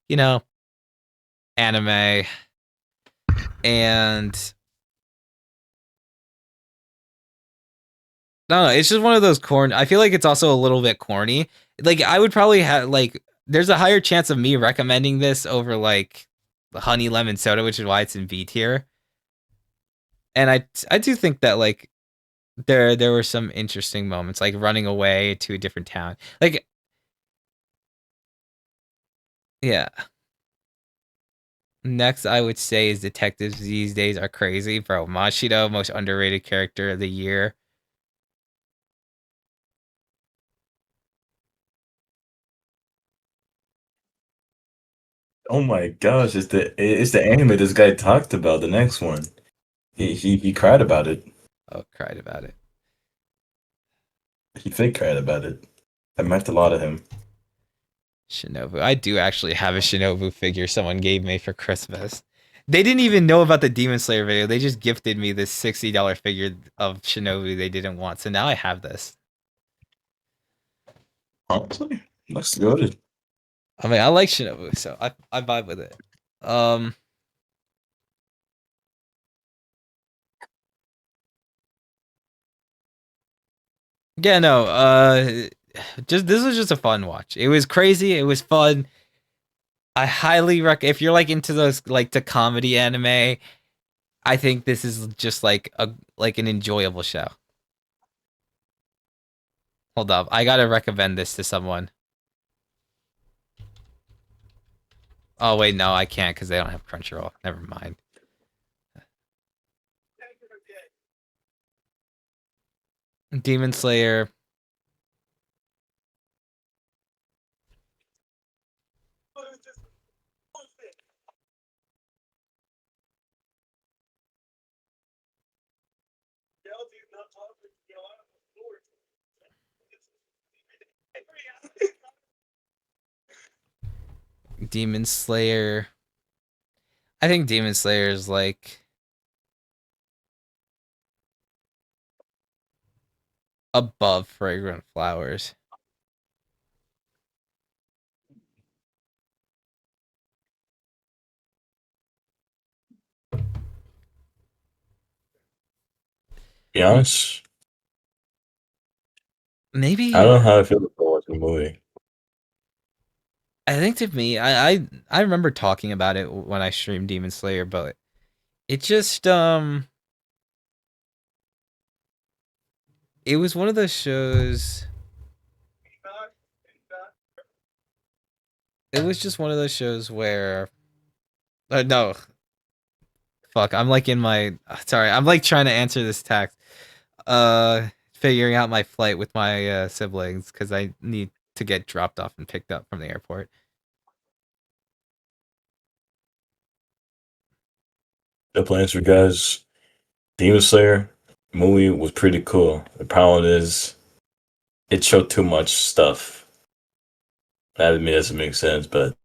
you know, anime, and no, it's just one of those corn. I feel like it's also a little bit corny. Like I would probably have like there's a higher chance of me recommending this over like honey lemon soda, which is why it's in B tier. And I do think that like there were some interesting moments, like running away to a different town. Like yeah, Next, I would say is detectives these days are crazy, bro. Machito, most underrated character of the year. Oh my gosh, it's the anime this guy talked about, the next one. He cried about it. Oh, cried about it. He fake cried about it. That meant a lot to him. Shinobu. I do actually have a Shinobu figure someone gave me for Christmas. They didn't even know about the Demon Slayer video. They just gifted me this $60 figure of Shinobu they didn't want. So now I have this. Honestly, looks good. I mean, I like Shinobu, so I vibe with it. Um, yeah, no, just this was just a fun watch. It was crazy. It was fun. I highly recommend if you're like into those like the comedy anime. I think this is just like an enjoyable show. Hold up, I gotta recommend this to someone. Oh wait, no, I can't because they don't have Crunchyroll. Never mind. Demon Slayer. Demon Slayer. I think Demon Slayer is like above Fragrant Flowers. Be honest, I Maybe don't know how I feel about watching the movie. I think to me, I remember talking about it when I streamed Demon Slayer, but it just it was one of those shows. It was just one of those shows where no, fuck, I'm like in my sorry, I'm like trying to answer this text. Figuring out my flight with my siblings cuz I need to get dropped off and picked up from the airport. Simple answer, guys. Demon Slayer movie was pretty cool. The problem is it showed too much stuff. I admit it doesn't make sense, but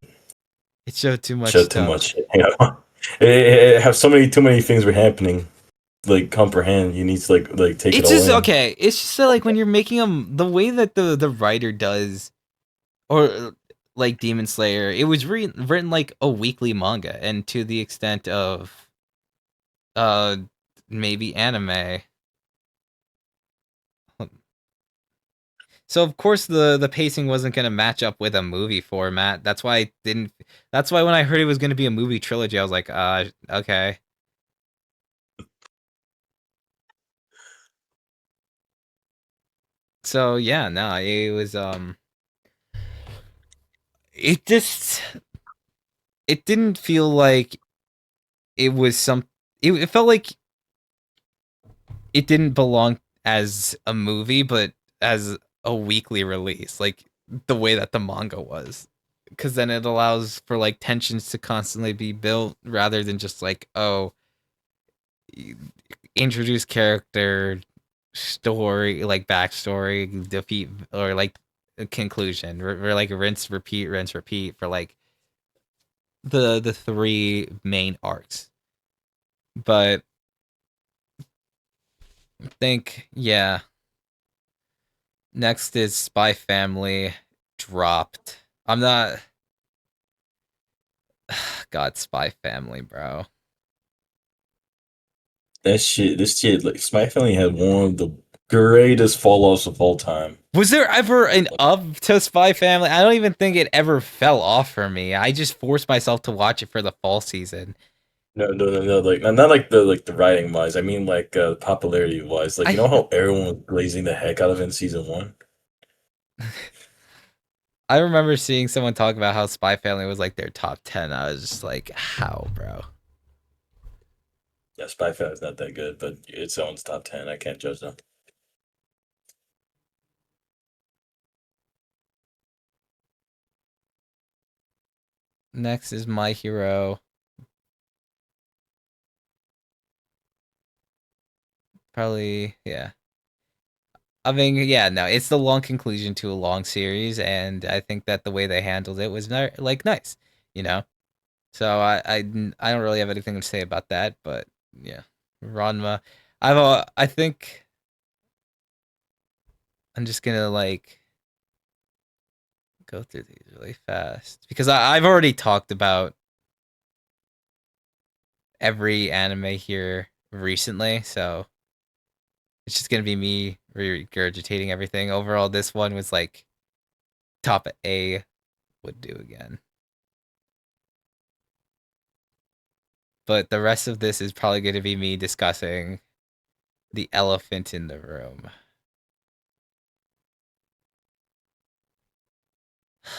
It showed too much showed too stuff. much. It have so many too many things were happening. Like comprehend, you need to like take it It's all just in. okay. It's just that, like when you're making them the way that the writer does, or like Demon Slayer, it was written like a weekly manga, and to the extent of uh maybe anime. So of course the pacing wasn't gonna match up with a movie format. That's why I didn't. That's why when I heard it was gonna be a movie trilogy, I was like, okay. So yeah, no, it was it just it didn't feel like it was some. It felt like it didn't belong as a movie, but as a weekly release, like the way that the manga was. Because then it allows for like tensions to constantly be built rather than just like, oh, introduce character, story, like backstory, defeat, or like a conclusion. Or like rinse, repeat for like the three main arcs. But I think, yeah, next is Spy Family dropped. I'm not. God, Spy Family, bro. This shit, like Spy Family had one of the greatest fall offs of all time. Was there ever an up to Spy Family? I don't even think it ever fell off for me. I just forced myself to watch it for the fall season. No, no, no, no. Like not like the writing wise. I mean like popularity wise. Like you I know how everyone was glazing the heck out of it in season one. I remember seeing someone talk about how Spy Family was like their top 10. I was just like, how, bro? Yeah, Spy Family is not that good, but it's own top 10. I can't judge them. Next is My Hero. Probably, yeah. I mean, yeah, no, it's the long conclusion to a long series, and I think that the way they handled it was like nice, you know. So I don't really have anything to say about that, but yeah, Ranma. I think I'm just gonna like go through these really fast because I've already talked about every anime here recently, so it's just gonna be me regurgitating everything. Overall, this one was like top A would do again. But the rest of this is probably going to be me discussing the elephant in the room.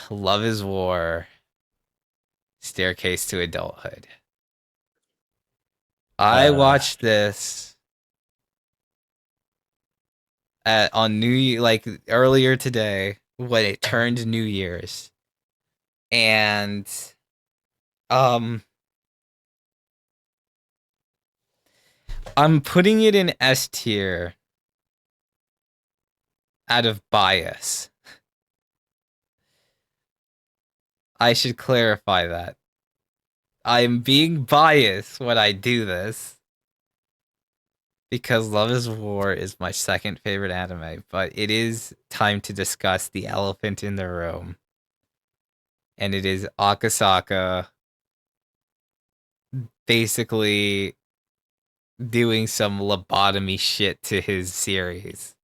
Love is War, Staircase to Adulthood. I Uh, watched this on like earlier today when it turned New Year's. And um I'm putting it in S tier out of bias. I should clarify that. I'm being biased when I do this because Love is War is my second favorite anime, but it is time to discuss the elephant in the room. And it is Akasaka basically doing some lobotomy shit to his series.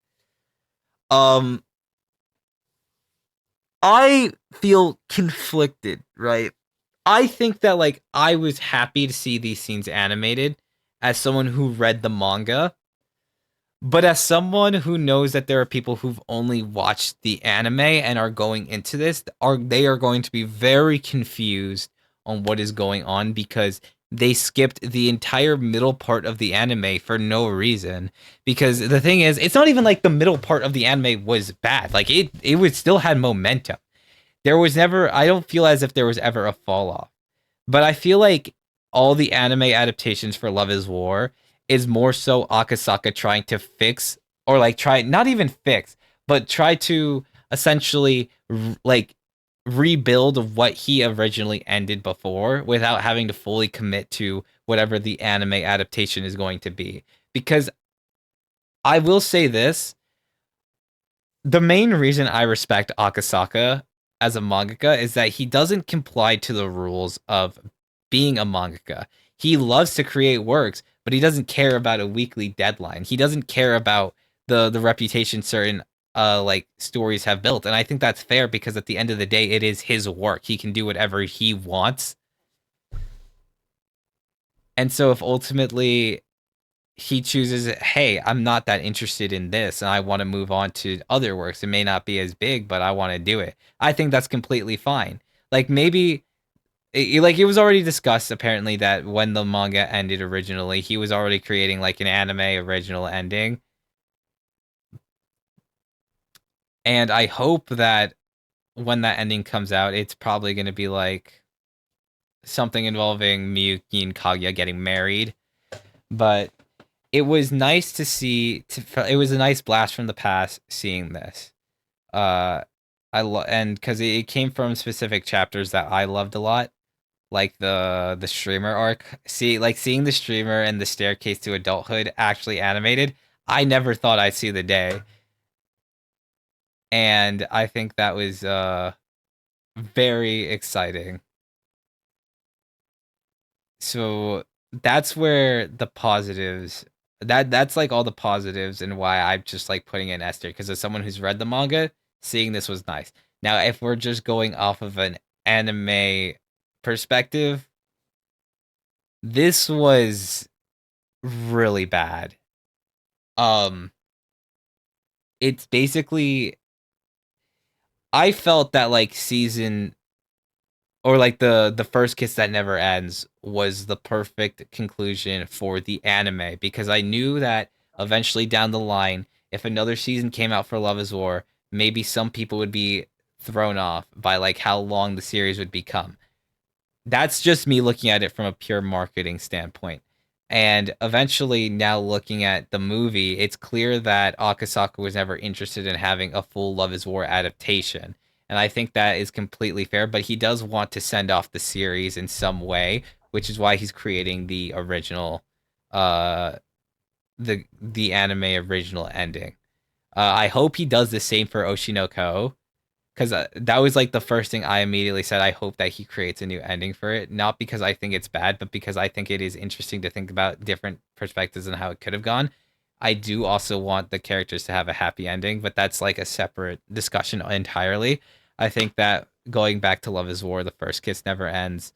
Um I feel conflicted, right? I think that like I was happy to see these scenes animated as someone who read the manga. But as someone who knows that there are people who've only watched the anime and are going into this, they are going to be very confused on what is going on because they skipped the entire middle part of the anime for no reason. Because the thing is, it's not even like the middle part of the anime was bad. Like it was still had momentum. There was never I don't feel as if there was ever a fall off. But I feel like all the anime adaptations for Love is War is more so Akasaka trying to fix or like try not even fix, but try to essentially like rebuild what he originally ended before without having to fully commit to whatever the anime adaptation is going to be. Because I will say this, the main reason I respect Akasaka as a mangaka is that he doesn't comply to the rules of being a mangaka. He loves to create works, but he doesn't care about a weekly deadline. He doesn't care about the reputation certain like stories have built. And I think that's fair because at the end of the day it is his work. He can do whatever he wants. And so if ultimately he chooses, hey, I'm not that interested in this and I want to move on to other works. It may not be as big, but I want to do it. I think that's completely fine. Like maybe like it was already discussed apparently that when the manga ended originally, he was already creating like an anime original ending. And I hope that when that ending comes out, it's probably going to be like something involving Miyuki and Kaguya getting married. But it was nice to see it was a nice blast from the past seeing this. Uh and cuz it came from specific chapters that I loved a lot, like the streamer arc. Seeing the streamer and the staircase to adulthood actually animated. I never thought I'd see the day. And I think that was very exciting. So that's where the positives that's like all the positives and why I'm just like putting in Esther because as someone who's read the manga, seeing this was nice. Now, if we're just going off of an anime perspective, this was really bad. Um it's basically I felt that like season or like the first kiss that never ends was the perfect conclusion for the anime because I knew that eventually down the line if another season came out for Love is War, maybe some people would be thrown off by like how long the series would become. That's just me looking at it from a pure marketing standpoint. And eventually, now looking at the movie, it's clear that Akasaka was never interested in having a full Love is War adaptation. And I think that is completely fair, but he does want to send off the series in some way, which is why he's creating the original uh the anime original ending. I hope he does the same for Oshinoko because that was like the first thing I immediately said. I hope that he creates a new ending for it, not because I think it's bad, but because I think it is interesting to think about different perspectives and how it could have gone. I do also want the characters to have a happy ending, but that's like a separate discussion entirely. I think that going back to Love is War, the first kiss never ends.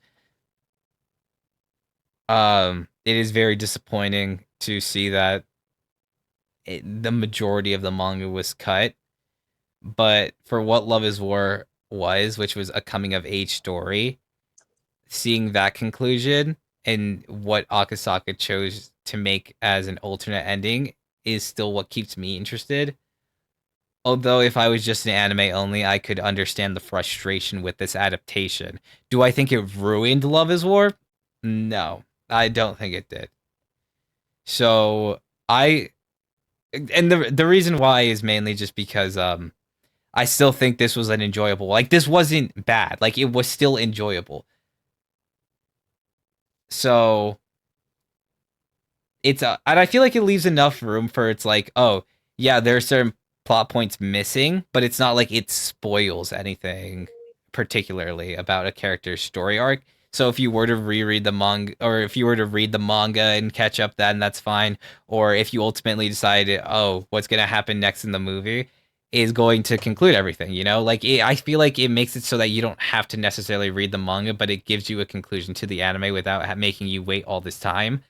It is very disappointing to see that the majority of the manga was cut, but for what Love is War was, which was a coming of age story, seeing that conclusion and what Akasaka chose to make as an alternate ending is still what keeps me interested. Although if I was just an anime only, I could understand the frustration with this adaptation. Do I think it ruined Love is War? No, I don't think it did. So I and the reason why is mainly just because I still think this was an enjoyable. Like this wasn't bad. Like it was still enjoyable. So it's and I feel like it leaves enough room for it's like, oh, yeah, there are certain plot points missing, but it's not like it spoils anything particularly about a character's story arc. So if you were to reread the manga, or if you were to read the manga and catch up, then that's fine. Or if you ultimately decide, oh, what's gonna happen next in the movie is going to conclude everything. You know, like I feel like it makes it so that you don't have to necessarily read the manga, but it gives you a conclusion to the anime without making you wait all this time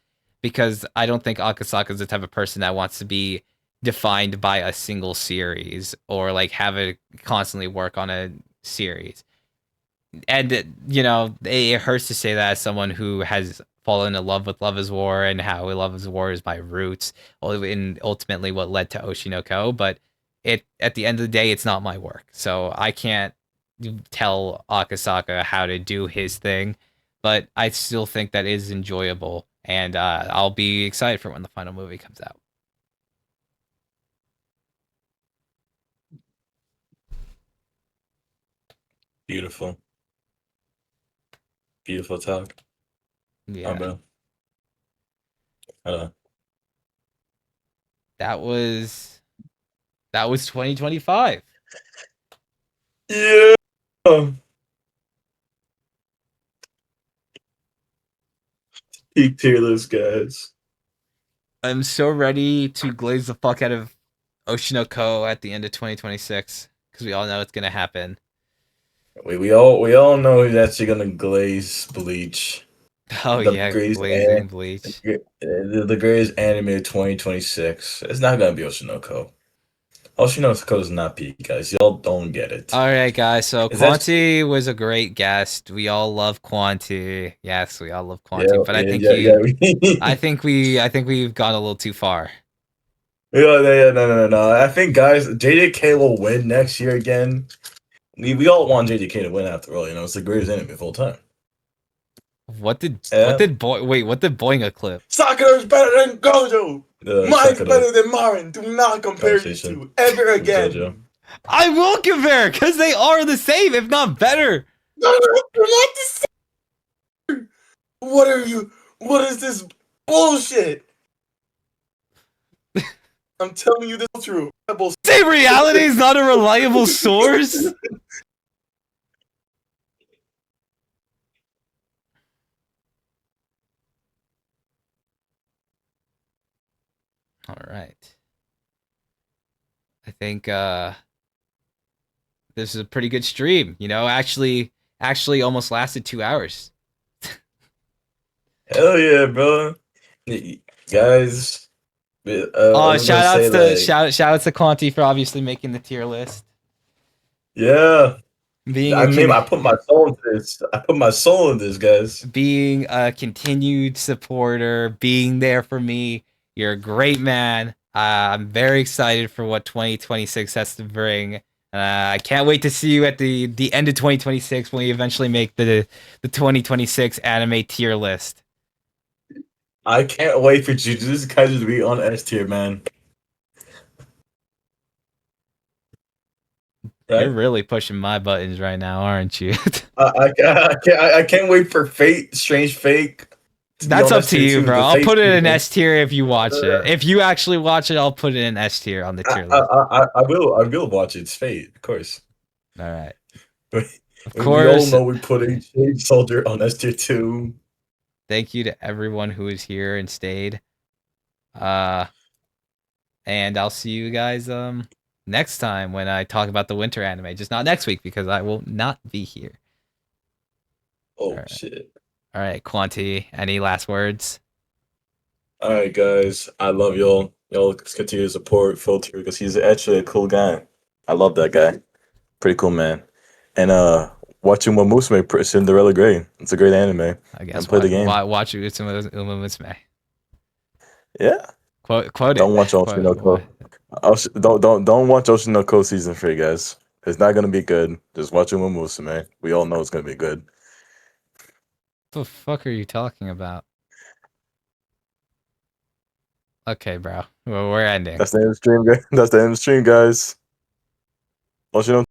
because I don't think Akasaka is the type of person that wants to be defined by a single series or like have it constantly work on a series. And you know, it hurts to say that as someone who has fallen in love with Love is War and how Love is War is my roots, and ultimately what led to Oshinoko. But it at the end of the day, it's not my work, so I can't tell Akasaka how to do his thing. But I still think that is enjoyable, and I'll be excited for when the final movie comes out. Beautiful. Beautiful talk. Oh, Yeah, bro. Uh, that was 2025. yeah. Peak tier list, guys. I'm so ready to glaze the fuck out of Oshinoko at the end of 2026 because we all know it's gonna happen. We all know who's actually gonna glaze Bleach. Oh The yeah, greatest glazing Bleach. the greatest anime of 2026. It's not gonna be Oshinoko. Oshinoko is not peak, guys. Y'all don't get it. All right, guys. So Is that Quanti was a great guest. We all love Quanti. Yes, we all love Quanti. yeah, But yeah, yeah, yeah. I think we've gone a little too far. Yeah, yeah, no. I think guys, JJK will win next year again. We all want JJK to win after all, it's the greatest anime of all time. What Yeah. did what did Boinga clip? Sakura's better than Gojo. Mine's Sakura better than Marin. Do not compare these conversation two ever with again. JoJo. I will compare because they are the same, if not better. No, they're not the same. What are you? What is this bullshit? I'm telling you this is true. Say reality is not a reliable source. All right. I think this is a pretty good stream. You know, actually almost lasted 2 hours. Hell yeah, bro. Guys, I was gonna Shout outs say to like, shout outs to Conti for obviously making the tier list. Yeah. Being I a mean, I put my soul into this. I put my soul in this, guys. being a continued supporter, being there for me. You're a great man. I'm very excited for what 2026 has to bring. I can't wait to see you at the end of 2026 when we eventually make the 2026 anime tier list. I can't wait for Jujutsu Kaisen to be on S tier, man. You're Right? really pushing my buttons right now, aren't you? I can't wait for Fate, Strange Fate to be That's on up S to tier you, too. bro. The I'll Fate put it in season. S tier if you watch it. If you actually watch it, I'll put it in S tier on the tier list. I will. I will watch it. It's Fate, of course. All right. Of We all course, know we put a Shade Soldier on S tier too. thank you to everyone who is here and stayed. Uh and I'll see you guys next time when I talk about the winter anime. Just not next week because I will not be here. All Oh right. shit. All right, Quanti, any last words? All right, guys. I love y'all. Y'all continue to support Phil tier because he's actually a cool guy. I love that guy. Pretty cool man. And watching One Musume Cinderella Grey. It's a great anime. I guess And play the game. watch Uma Musume. Yeah. Quote it. Don't watch Ocean Quote, no what? Ko. Don't watch Ocean no Ko season 3, guys. It's not gonna be good. Just watch One Musume. We all know it's gonna be good. The fuck are you talking about? Okay, bro. Well, we're ending. That's the end of the stream, guys. That's the end of the stream, guys. Ocean no